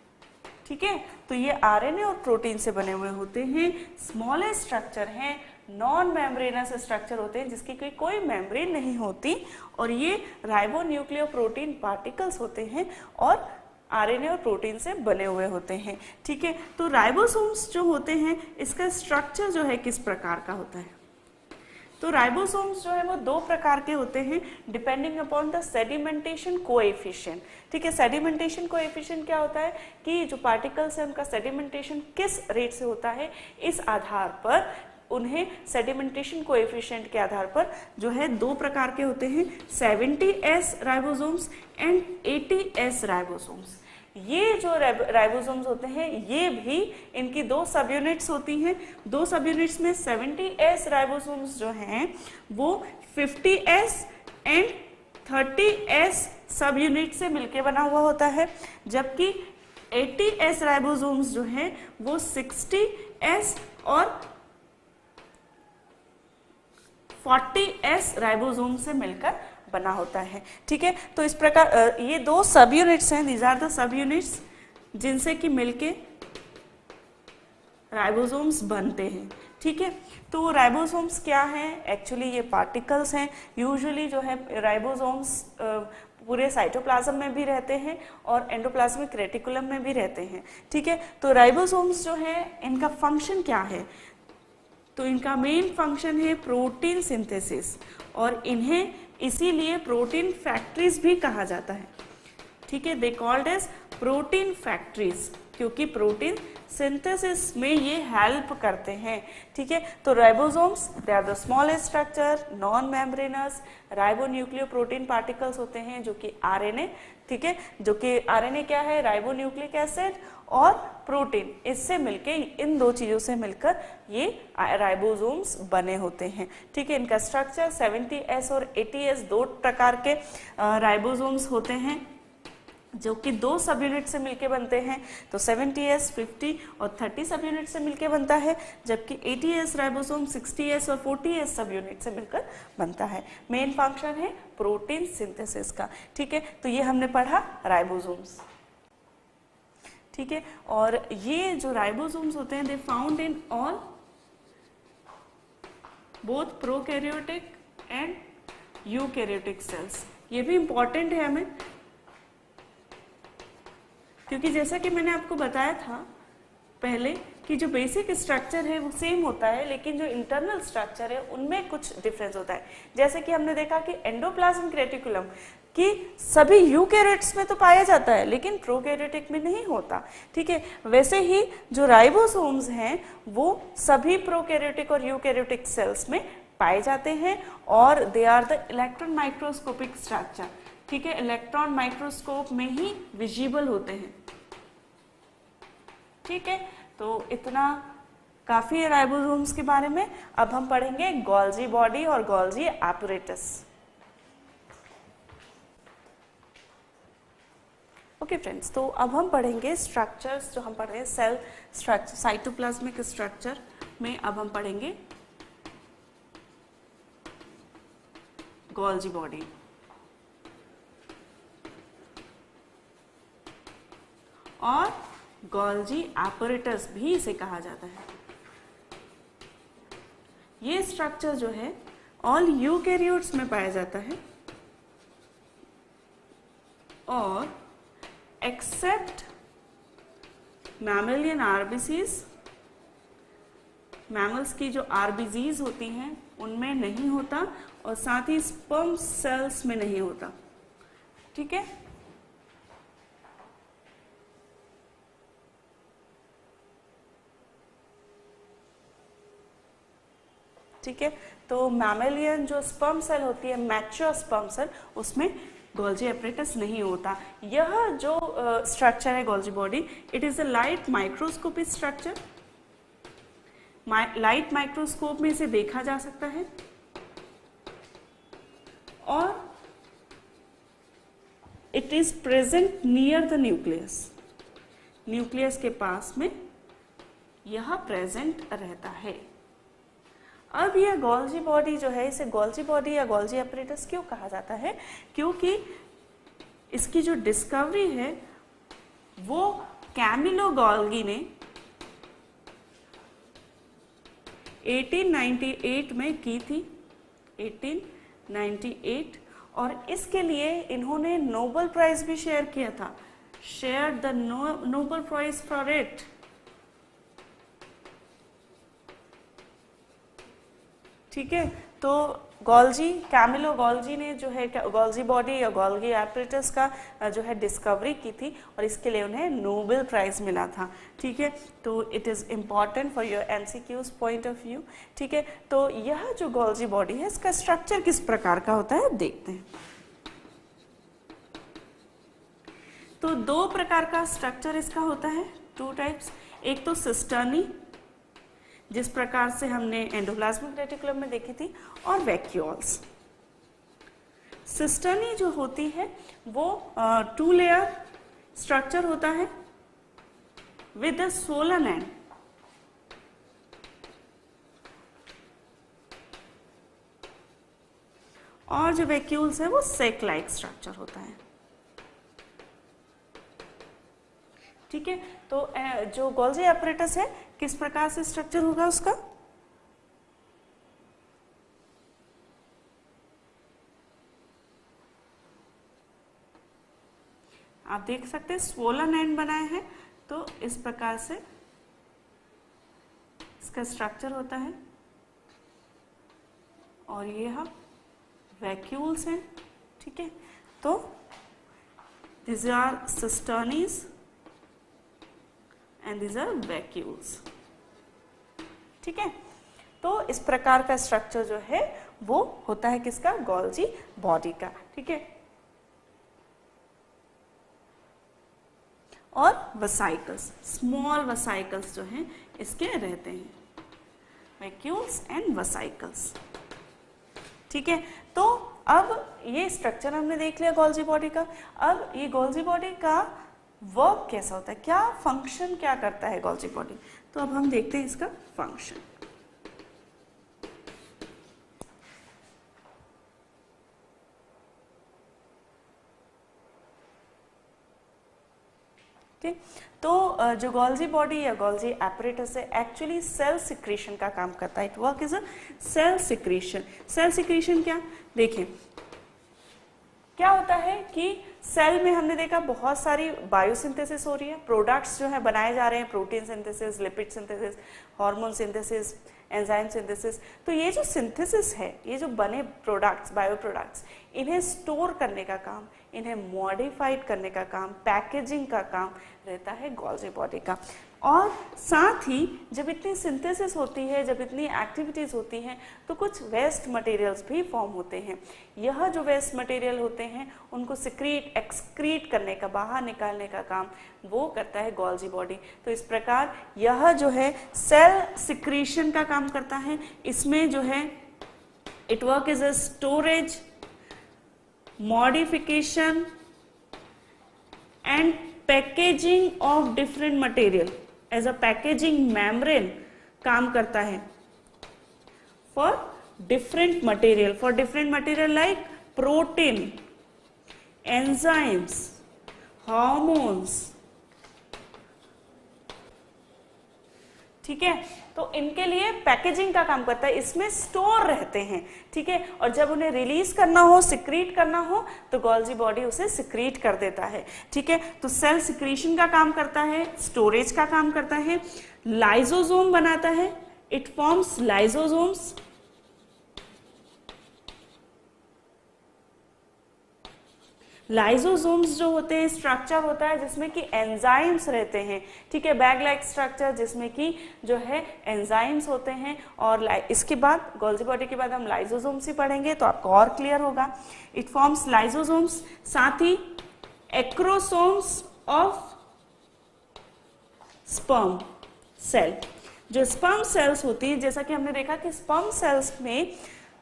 ठीक है, तो ये RNA और प्रोटीन से बने हुए होते हैं, स्मॉलेस्ट स्ट्रक्चर हैं, नॉन मेम्ब्रेनस स्ट्रक्चर होते हैं जिसकी कोई मेम्ब्रेन नहीं होती, और ये राइबो न्यूक्लियोप्रोटीन पार्टिकल्स होते हैं और RNA और प्रोटीन से बने हुए होते हैं। ठीक है, तो राइबोसोम्स जो होते हैं इसका स्ट्रक्चर जो है किस प्रकार का होता है, तो राइबोसोम्स जो है वो दो प्रकार के होते हैं depending upon the sedimentation coefficient. ठीक है, सेडिमेंटेशन कोएफिशिएंट क्या होता है कि जो पार्टिकल्स है उनका सेडिमेंटेशन किस रेट से होता है, इस आधार पर उन्हें सेडिमेंटेशन कोएफिशिएंट के आधार पर जो है दो प्रकार के होते हैं, 70S ribosomes and 80S ribosomes. ये जो राइबोसोम्स होते हैं ये भी इनकी दो सब यूनिट्स होती हैं, दो सब यूनिट्स में 70S राइबोसोम्स जो हैं वो 50S एंड 30S सब यूनिट से मिलके बना हुआ होता है, जबकि 80S राइबोसोम्स जो हैं वो 60S और 40S राइबोसोम से मिलकर बना होता है। ठीक है, तो इस प्रकार ये दो सब यूनिट्स हैं, these are the sub units जिनसे कि मिलके राइबोसोम्स बनते हैं। ठीक है, तो राइबोसोम्स क्या हैं, एक्चुअली ये पार्टिकल्स हैं। यूजुअली जो है राइबोसोम्स पूरे साइटोप्लाज्म में भी रहते हैं और एंडोप्लाज्मिक रेटिकुलम में भी रहते हैं। ठीक है, तो राइबोसोम्स जो है इनका फंक्शन क्या है, तो इनका मेन फंक्शन है प्रोटीन सिंथेसिस, और इन्हें इसीलिए प्रोटीन फैक्ट्रीज भी कहा जाता है। ठीक है, they called as protein factories, क्योंकि प्रोटीन सिंथेसिस में ये हेल्प करते हैं। ठीक है, तो ribosomes they are the smallest structure, non membranous, ribonucleoprotein particles होते हैं जो कि RNA ठीक है, जो कि आरएनए क्या है, राइबोन्यूक्लिक एसिड और प्रोटीन, इससे मिलके इन दो चीजों से मिलकर ये राइबोसोम्स बने होते हैं। ठीक है, इनका स्ट्रक्चर 70S और 80S दो प्रकार के राइबोसोम्स होते हैं जो कि दो सब यूनिट से मिलके बनते हैं। तो 70S 50 और 30 सब यूनिट से मिलके बनता है, जबकि 80S राइबोसोम 60S और 40S सब यूनिट से मिलकर बनता है। मेन फंक्शन है प्रोटीन सिंथेसिस का। ठीक है, तो ये हमने पढ़ा राइबोसोम्स। ठीक है, और ये जो राइबोसोम्स होते हैं they found in all both prokaryotic and eukaryotic cells. ये भी इंपॉर्टेंट है हमें, क्योंकि जैसा कि मैंने आपको बताया था पहले कि जो बेसिक स्ट्रक्चर है वो सेम होता है, लेकिन जो इंटरनल स्ट्रक्चर है उनमें कुछ डिफरेंस होता है। जैसे कि हमने देखा कि एंडोप्लाज्मिक रेटिकुलम कि सभी यूकैरियोट्स में तो पाया जाता है लेकिन प्रोकैरियोटिक में नहीं होता। ठीक है, वैसे ही जो राइबोसोम्स हैं वो सभी प्रोकैरियोटिक और यूकैरियोटिक सेल्स में पाए जाते हैं और they are the electron microscopic structure. ठीक है, इलेक्ट्रॉन माइक्रोस्कोप में ही विजिबल होते हैं। ठीक है, तो इतना काफी है राइबोसोम्स के बारे में। अब हम पढ़ेंगे गोल्जी बॉडी और गोल्जी एपरेटस। ओके फ्रेंड्स, तो अब हम पढ़ेंगे स्ट्रक्चर्स, जो हम पढ़ रहे हैं सेल स्ट्रक्चर, साइटोप्लाज्मिक स्ट्रक्चर में अब हम पढ़ेंगे गोल्जी बॉडी और गोल्जी एपरेटस भी इसे कहा जाता है। ये स्ट्रक्चर जो है ऑल यूकैरियोट्स में पाया जाता है और एक्सेप्ट मैमेलियन आरबीसीज, मैमल्स की जो आरबीसीज होती हैं उनमें नहीं होता और साथ ही स्पर्म सेल्स में नहीं होता। ठीक है, ठीक है, तो मैमेलियन जो स्पर्म सेल होती है, मैच्योर स्पर्म सेल, उसमें गोल्जी एपरेटस नहीं होता। यह जो स्ट्रक्चर है Golgi body, it is a light microscopic structure. Light microscope में इसे देखा जा सकता है और it is present near the nucleus. Nucleus के पास में यह प्रेजेंट रहता है। अब यह गोल्जी बॉडी जो है, इसे गोल्जी बॉडी या गोल्जी एपरेटस क्यों कहा जाता है? क्योंकि इसकी जो डिस्कवरी है वो कैमिलो गोल्गी ने 1898 में की थी, 1898, और इसके लिए इन्होंने नोबेल प्राइज भी शेयर किया था, share the Nobel prize for it. ठीक है, तो गोल्जी, कैमिलो गोल्जी ने जो है गोल्जी बॉडी या गोल्गी एपरेटस का जो है डिस्कवरी की थी और इसके लिए उन्हें नोबेल प्राइज मिला था। ठीक है, तो it is important for your MCQs point of view. ठीक है, तो यह जो गोल्जी बॉडी है इसका स्ट्रक्चर किस प्रकार का होता है देखते हैं। तो दो प्रकार का स्ट्रक्चर इसका होता है, टू टाइप्स। एक तो सिस्टर्नी, जिस प्रकार से हमने एंडोप्लाज्मिक रेटिकुलम में देखी थी, और वैक्यूल्स। सिस्टर्नी जो होती है वो 2 लेयर स्ट्रक्चर होता है विद अ सोलन एंड। और जो वैक्यूल्स है वो सेक लाइक स्ट्रक्चर होता है। ठीक है, तो जो गोल्जी एपरेटस है किस प्रकार से स्ट्रक्चर होगा उसका? आप देख सकते हैं स्वोलन एंड बनाए हैं, तो इस प्रकार से इसका स्ट्रक्चर होता है और ये हम वैक्यूल्स हैं। ठीक है, तो these are cisternes and these are vacuoles। ठीक है, तो इस प्रकार का स्ट्रक्चर जो है वो होता है किसका? गोल्जी बॉडी का। ठीक है, और वेसाइकल्स, स्मॉल वेसाइकल्स जो हैं इसके रहते हैं, वैक्यूल्स एंड वेसाइकल्स। ठीक है, तो अब ये स्ट्रक्चर हमने देख लिया गोल्जी बॉडी का। अब ये गोल्जी बॉडी का वर्क कैसा होता है, क्या फंक्शन क्या करता है गोल्जी बॉडी, तो अब हम देखते हैं इसका फंक्शन। ठीक, तो जो गोल्जी बॉडी या गोल्जी एपरेटस है एक्चुअली सेल सिक्रीशन का काम करता है। It work is a cell secretion. Cell secretion क्या, देखिए क्या होता है कि सेल में हमने देखा बहुत सारी बायोसिंथेसिस हो रही है, प्रोडक्ट्स जो है बनाए जा रहे हैं, protein synthesis, lipid synthesis, hormone synthesis, enzyme synthesis. तो ये जो सिंथेसिस है, ये जो बने प्रोडक्ट्स, बायो प्रोडक्ट्स, इन्हें स्टोर करने का काम, इन्हें मॉडिफाइड करने का काम, पैकेजिंग का काम रहता है गोल्जी बॉडी का। और साथ ही जब इतनी सिंथेसिस होती है, जब इतनी एक्टिविटीज होती हैं, तो कुछ वेस्ट मटेरियल्स भी फॉर्म होते हैं। यह जो वेस्ट मटेरियल होते हैं उनको सिक्रीट, एक्सक्रीट करने का, बाहर निकालने का काम वो करता है गोल्जी बॉडी। तो इस प्रकार यह जो है सेल सिक्रीशन का काम करता है। इसमें जो है it work is a storage, modification and packaging of different material, as a packaging membrane काम करता है for different material like protein, enzymes, hormones. ठीक है, तो इनके लिए पैकेजिंग का काम करता है, इसमें स्टोर रहते हैं। ठीक है, और जब उन्हें रिलीज करना हो, सिक्रीट करना हो, तो गोल्जी बॉडी उसे सिक्रीट कर देता है। ठीक है, तो सेल सिक्रीशन का काम करता है, स्टोरेज का काम करता है, लाइसोसोम बनाता है, इट फॉर्म्स लाइसोसोम्स। लाइसोसोम्स जो होते हैं स्ट्रक्चर होता है जिसमें कि एंजाइम्स रहते हैं। ठीक है, बैग लाइक स्ट्रक्चर जिसमें कि जो है एंजाइम्स होते हैं। और इसके बाद गोल्जी बॉडी के बाद हम लाइसोसोम्स ही पढ़ेंगे तो आपको और क्लियर होगा। इट फॉर्म्स लाइसोसोम्स, साथ ही एक्रोसोम्स ऑफ स्पर्म सेल। जो स्पर्म सेल्स होती है, जैसा कि हमने देखा कि स्पर्म सेल्स में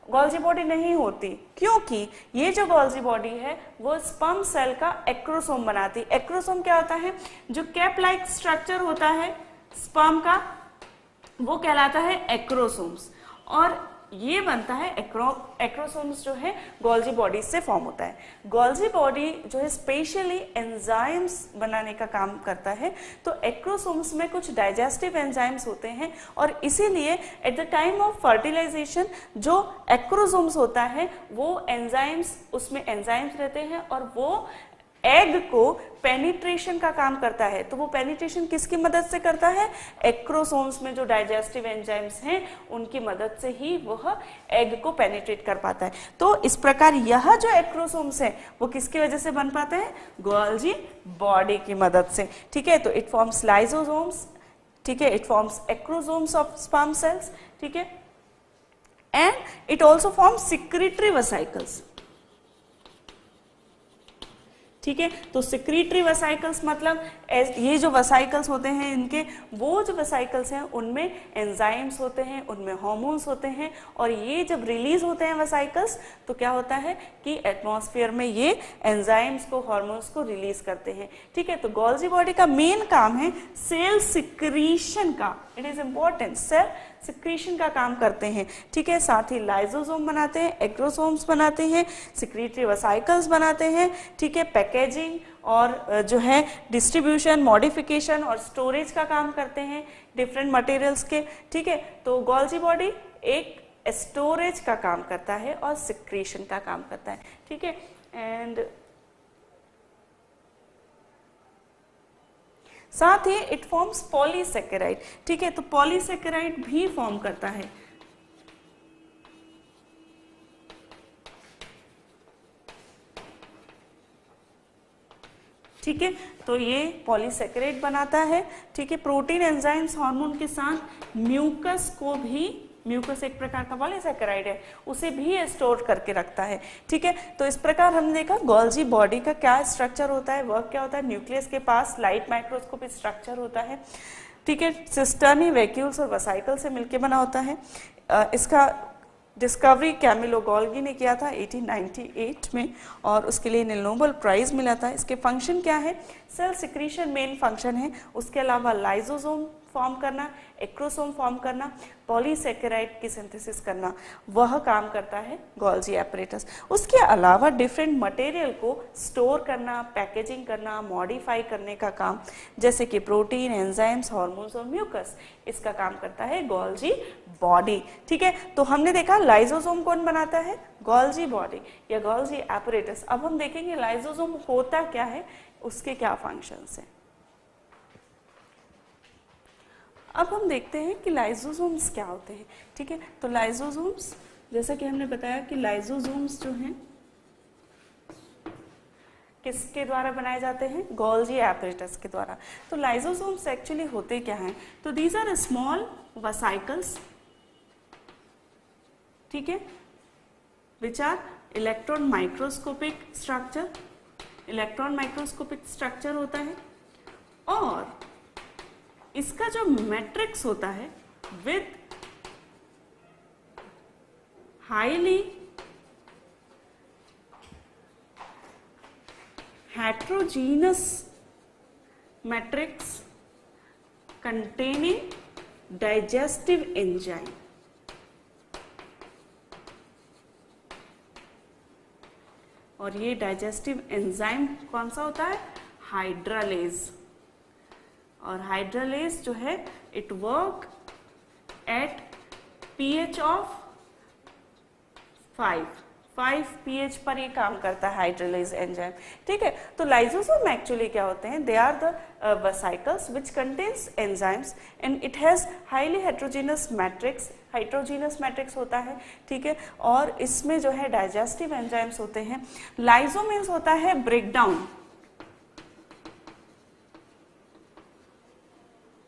गोल्जी बॉडी नहीं होती, क्योंकि ये जो गोल्जी बॉडी है वो स्पर्म सेल का एक्रोसोम बनाती है। एक्रोसोम क्या होता है, जो कैप लाइक स्ट्रक्चर होता है स्पर्म का, वो कहलाता है एक्रोसोम्स। और ये बनता है एक्रोसोम्स जो है गोल्जी बॉडी से फॉर्म होता है। गोल्जी बॉडी जो है स्पेशली एंजाइम्स बनाने का काम करता है। तो एक्रोसोम्स में कुछ डाइजेस्टिव एंजाइम्स होते हैं और इसीलिए at the time of fertilization जो एक्रोसोम्स होता है वो एंजाइम्स, उसमें एंजाइम्स रहते हैं और वो एग को पेनिट्रेशन का काम करता है। तो वो पेनिट्रेशन किसकी मदद से करता है, एक्रोसोम्स में जो डाइजेस्टिव एंजाइम्स हैं उनकी मदद से ही वह एग को पेनिट्रेट कर पाता है। तो इस प्रकार यह जो एक्रोसोम्स है वो किसकी वजह से बन पाते हैं, गोल्जी बॉडी की मदद से। ठीक है, तो इट फॉर्म्स लाइसोसोम्स, ठीक है, it forms acrosomes of sperm cells. ठीक है, and it also forms secretory vesicles. ठीक है, तो सिक्रीटरी वेसाइकल्स मतलब ये जो वेसाइकल्स होते हैं इनके, वो जो वेसाइकल्स हैं उनमें एंजाइम्स होते हैं, उनमें हार्मोन्स होते हैं। और ये जब रिलीज होते हैं वेसाइकल्स तो क्या होता है कि एटमॉस्फेयर में ये एंजाइम्स को, हार्मोन्स को रिलीज करते हैं। ठीक है, तो गोल्जी बॉडी का मेन काम है सेल सिक्रीशन का। It is important, cell secretion का काम करते हैं। ठीक है, साथ ही लाइसोसोम बनाते हैं, एक्रोसोम्स बनाते हैं, सिक्रीटरी वेसाइकल्स बनाते हैं। ठीक है, पैकेजिंग और जो है डिस्ट्रीब्यूशन, मॉडिफिकेशन और स्टोरेज का काम करते हैं डिफरेंट मटेरियल्स के। ठीक है, तो गोल्जी बॉडी एक स्टोरेज का काम करता है और सिक्रीशन का काम करता है। ठीक है, एंड साथ ही इट फॉर्म्स पॉलीसेकेराइड। ठीक है, तो पॉलीसेकेराइड भी फॉर्म करता है। ठीक है, तो ये पॉलीसेकेराइड बनाता है। ठीक है, प्रोटीन, एंजाइम्स, हार्मोन के साथ म्यूकस को भी म्यूकस एक प्रकार का पॉलीसैकेराइड है, उसे भी स्टोर करके रखता है। ठीक है, तो इस प्रकार हमने देखा गोल्जी बॉडी का क्या स्ट्रक्चर होता है, वर्क क्या होता है। न्यूक्लियस के पास लाइट माइक्रोस्कोपिक स्ट्रक्चर होता है। ठीक है, सिस्टर्नी, वैक्यूल्स और वसाइकल से मिलकर बना होता है। इसका डिस्कवरी कैमिलो गोल्गी ने किया था 1898 में और उसके लिए इन्हें नोबेल प्राइज मिला था। इसके फंक्शन क्या है, सेल सिक्रीशन मेन फंक्शन है, उसके अलावा लाइजोसोम फॉर्म करना, एक्रोसोम फॉर्म करना, पॉलीसैकेराइड की सिंथेसिस करना, वह काम करता है गोल्जी एपरेटस। उसके अलावा डिफरेंट मटेरियल को स्टोर करना, पैकेजिंग करना, मॉडिफाई करने का काम, जैसे कि प्रोटीन, एंजाइम्स, हार्मोन्स और म्यूकस, इसका काम करता है गोल्जी बॉडी। ठीक है, तो हमने देखा लाइजोसोम कौन बनाता है, गोल्जी बॉडी या गोल्जी एपरेटस। अब हम देखेंगे लाइजोसोम होता क्या है, उसके क्या फंक्शंस हैं। अब हम देखते हैं कि लाइजोसोम्स क्या होते हैं। ठीक है, तो लाइजोसोम्स, जैसा कि हमने बताया कि लाइजोसोम्स जो हैं किसके द्वारा बनाए जाते हैं, गोल्जी एपरेटस के द्वारा। तो लाइजोसोम्स एक्चुअली होते क्या हैं, तो दीज आर स्मॉल वसाइकल्स, ठीक है, which are electron microscopic structure, electron microscopic structure होता है, और इसका जो मैट्रिक्स होता है with highly heterogeneous matrix containing digestive enzyme. और ये डाइजेस्टिव एंजाइम कौन सा होता है, हाइड्रालेज। और हाइड्रालेज जो है it work at pH of 5 pH पर ये काम करता है हाइड्रोलाइज एंजाइम। ठीक है, तो लाइजोसोम एक्चुअली क्या होते हैं, they are the vesicles which contains enzymes and it has highly heterogeneous matrix, hydrogenous matrix होता है। ठीक है, और इसमें जो है डाइजेस्टिव एंजाइम्स होते हैं। लाइजो मीन्स होता है ब्रेकडाउन,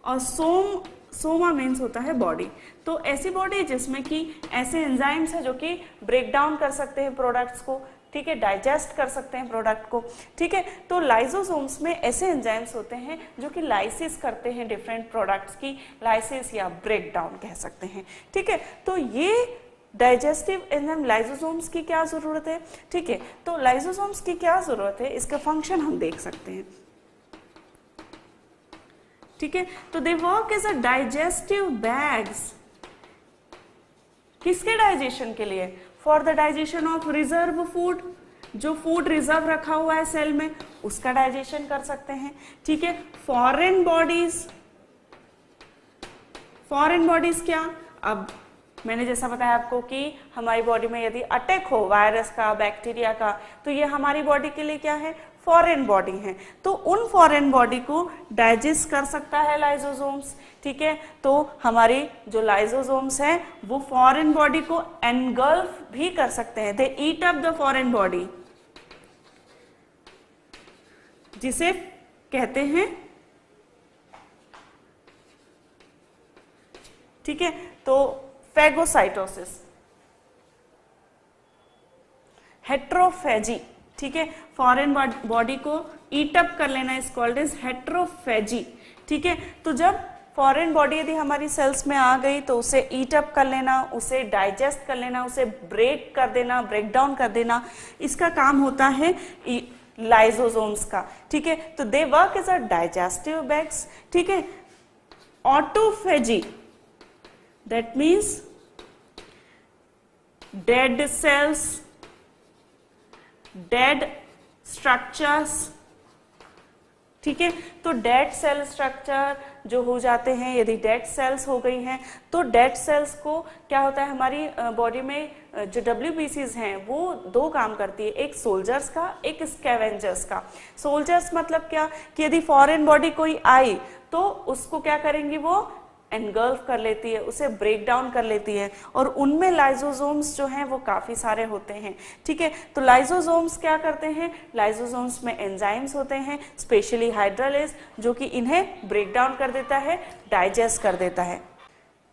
और सोमा मीन्स होता है बॉडी। तो ऐसी बॉडी जिसमें कि ऐसे एंजाइम्स हैं जो कि ब्रेक डाउन कर सकते हैं प्रोडक्ट्स को, ठीक है, डाइजेस्ट कर सकते हैं प्रोडक्ट को। ठीक है, तो लाइजोसोम्स में ऐसे एंजाइम्स होते हैं जो कि लाइसिस करते हैं डिफरेंट प्रोडक्ट्स की, लाइसिस या ब्रेक डाउन कह सकते हैं। ठीक है, तो ये डाइजेस्टिव एंजाइम लाइजोसोम्स की क्या जरूरत है। ठीक है, तो लाइजोसोम्स की क्या जरूरत है, इसका फंक्शन हम देख सकते हैं। ठीक है, तो they work as a digestive bags, किसके डाइजेशन के लिए, for the digestion of reserve food, जो फूड रिजर्व रखा हुआ है सेल में उसका डाइजेशन कर सकते हैं। ठीक है, फॉरेन बॉडीज क्या, अब मैंने जैसा बताया आपको कि हमारी बॉडी में यदि अटैक हो वायरस का, बैक्टीरिया का, तो ये हमारी बॉडी के लिए क्या है, फॉरेन बॉडी है। तो उन फॉरेन बॉडी को डाइजेस्ट कर सकता है लाइजोसोम्स। ठीक है, तो हमारी जो लाइजोसोम्स हैं वो फॉरेन बॉडी को एनगल्फ भी कर सकते हैं, they eat up the foreign body, जिसे कहते हैं, ठीक है, तो फैगोसाइटोसिस, हेट्रोफेजी। ठीक है, फॉरेन बॉडी को ईट अप कर लेना इज कॉल्ड एज हेट्रोफेजी। ठीक है, तो जब फॉरेन बॉडी यदि हमारी सेल्स में आ गई तो उसे ईट अप कर लेना, उसे डाइजेस्ट कर लेना, उसे ब्रेक कर देना, ब्रेक डाउन कर देना, इसका काम होता है लाइजोसोम्स का। ठीक है, तो they work as a digestive bags. ठीक है, autophagy, that means dead cells, dead structures. ठीक है, तो डेड सेल स्ट्रक्चर जो हो जाते हैं, यदि डेड सेल्स हो गई हैं तो डेड सेल्स को क्या होता है, हमारी बॉडी में जो WBCs हैं वो दो काम करती है, एक सोल्जर्स का, एक स्कैवेंजर्स का। सोल्जर्स मतलब क्या कि यदि फॉरेन बॉडी कोई आई तो उसको क्या करेंगी, वो एनगल्फ कर लेती है, उसे ब्रेक डाउन कर लेती है, और उनमें लाइजोसोम्स जो हैं वो काफी सारे होते हैं। ठीक है, तो लाइजोसोम्स क्या करते हैं, लाइजोसोम्स में एंजाइम्स होते हैं, स्पेशली हाइड्रालेज, जो कि इन्हें ब्रेक डाउन कर देता है, डाइजेस्ट कर देता है।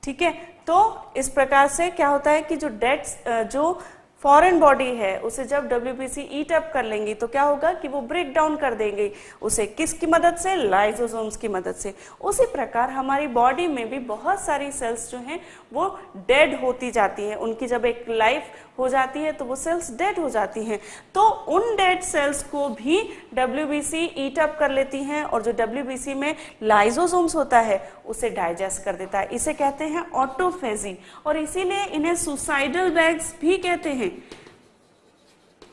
ठीक है। तो इस प्रकार से क्या होता है कि जो फॉरेन बॉडी है उसे जब WBC ईट अप कर लेंगी तो क्या होगा कि वो ब्रेक डाउन कर देंगे उसे, किसकी मदद से? लाइसोसोम्स की मदद से। उसी प्रकार हमारी बॉडी में भी बहुत सारी सेल्स जो हैं वो डेड होती जाती है, उनकी जब एक लाइफ हो जाती है तो वो सेल्स डेड हो जाती हैं। तो उन डेड सेल्स को भी WBC ईट अप कर लेती हैं और जो WBC में लाइसोसोम्स होता है उसे डाइजेस्ट कर देता है। इसे कहते हैं ऑटोफेजी, और इसीलिए इन्हें सुसाइडल बैग्स भी कहते हैं।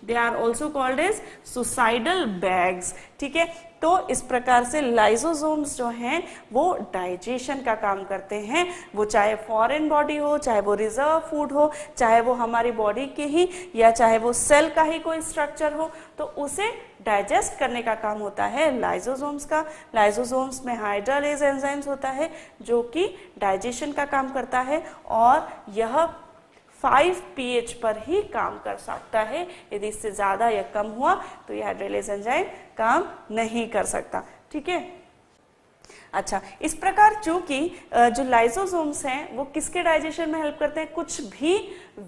They are also called as suicidal bags, ठीक है। तो इस प्रकार से लाइसोसोम्स जो हैं वो डाइजेशन का काम करते हैं, वो चाहे फॉरेन बॉडी हो, चाहे वो रिजर्व फूड हो, चाहे वो हमारी बॉडी के ही या चाहे वो सेल का ही कोई स्ट्रक्चर हो, तो उसे डाइजेस्ट करने का काम होता है लाइसोसोम्स का। लाइसोसोम्स में हाइड्रोलेज एंजाइम्स होता है जो कि डाइजेशन का काम करता है, और यह 5 pH पर ही काम कर सकता है। यदि इससे ज्यादा या कम हुआ तो यह हाइड्रोलेज एंजाइम काम नहीं कर सकता, ठीक है। अच्छा, इस प्रकार चूंकि जो लाइसोसोम्स हैं वो किसके डाइजेशन में हेल्प करते हैं? कुछ भी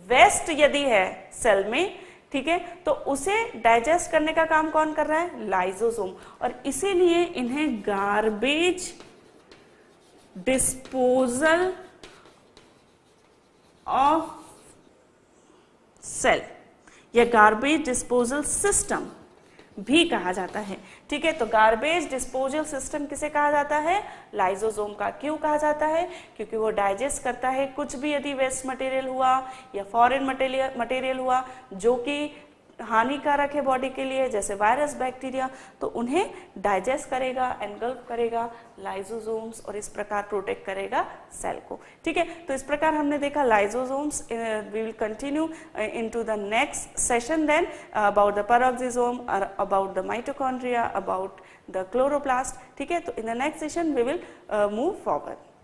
वेस्ट यदि है सेल में, ठीक है, तो उसे डाइजेस्ट करने का काम कौन कर रहा है? लाइसोसोम। और इसीलिए इन्हें गार्बेज डिस्पोजल ऑफ सेल या गार्बेज डिस्पोजल सिस्टम भी कहा जाता है, ठीक है। तो गार्बेज डिस्पोजल सिस्टम किसे कहा जाता है? लाइसोसोम का। क्यों कहा जाता है? क्योंकि वो डाइजेस्ट करता है कुछ भी यदि वेस्ट मटेरियल हुआ या फॉरेन मटेरियल हुआ जो कि हानिकारक है बॉडी के लिए, जैसे वायरस, बैक्टीरिया, तो उन्हें डाइजेस्ट करेगा, एनगल्फ करेगा लाइसोसोम्स, और इस प्रकार प्रोटेक्ट करेगा सेल को, ठीक है। तो इस प्रकार हमने देखा lysosomes. We will continue into the next session then about the peroxisome, about the mitochondria, about the chloroplast, ठीक है। तो in the next session we will move forward.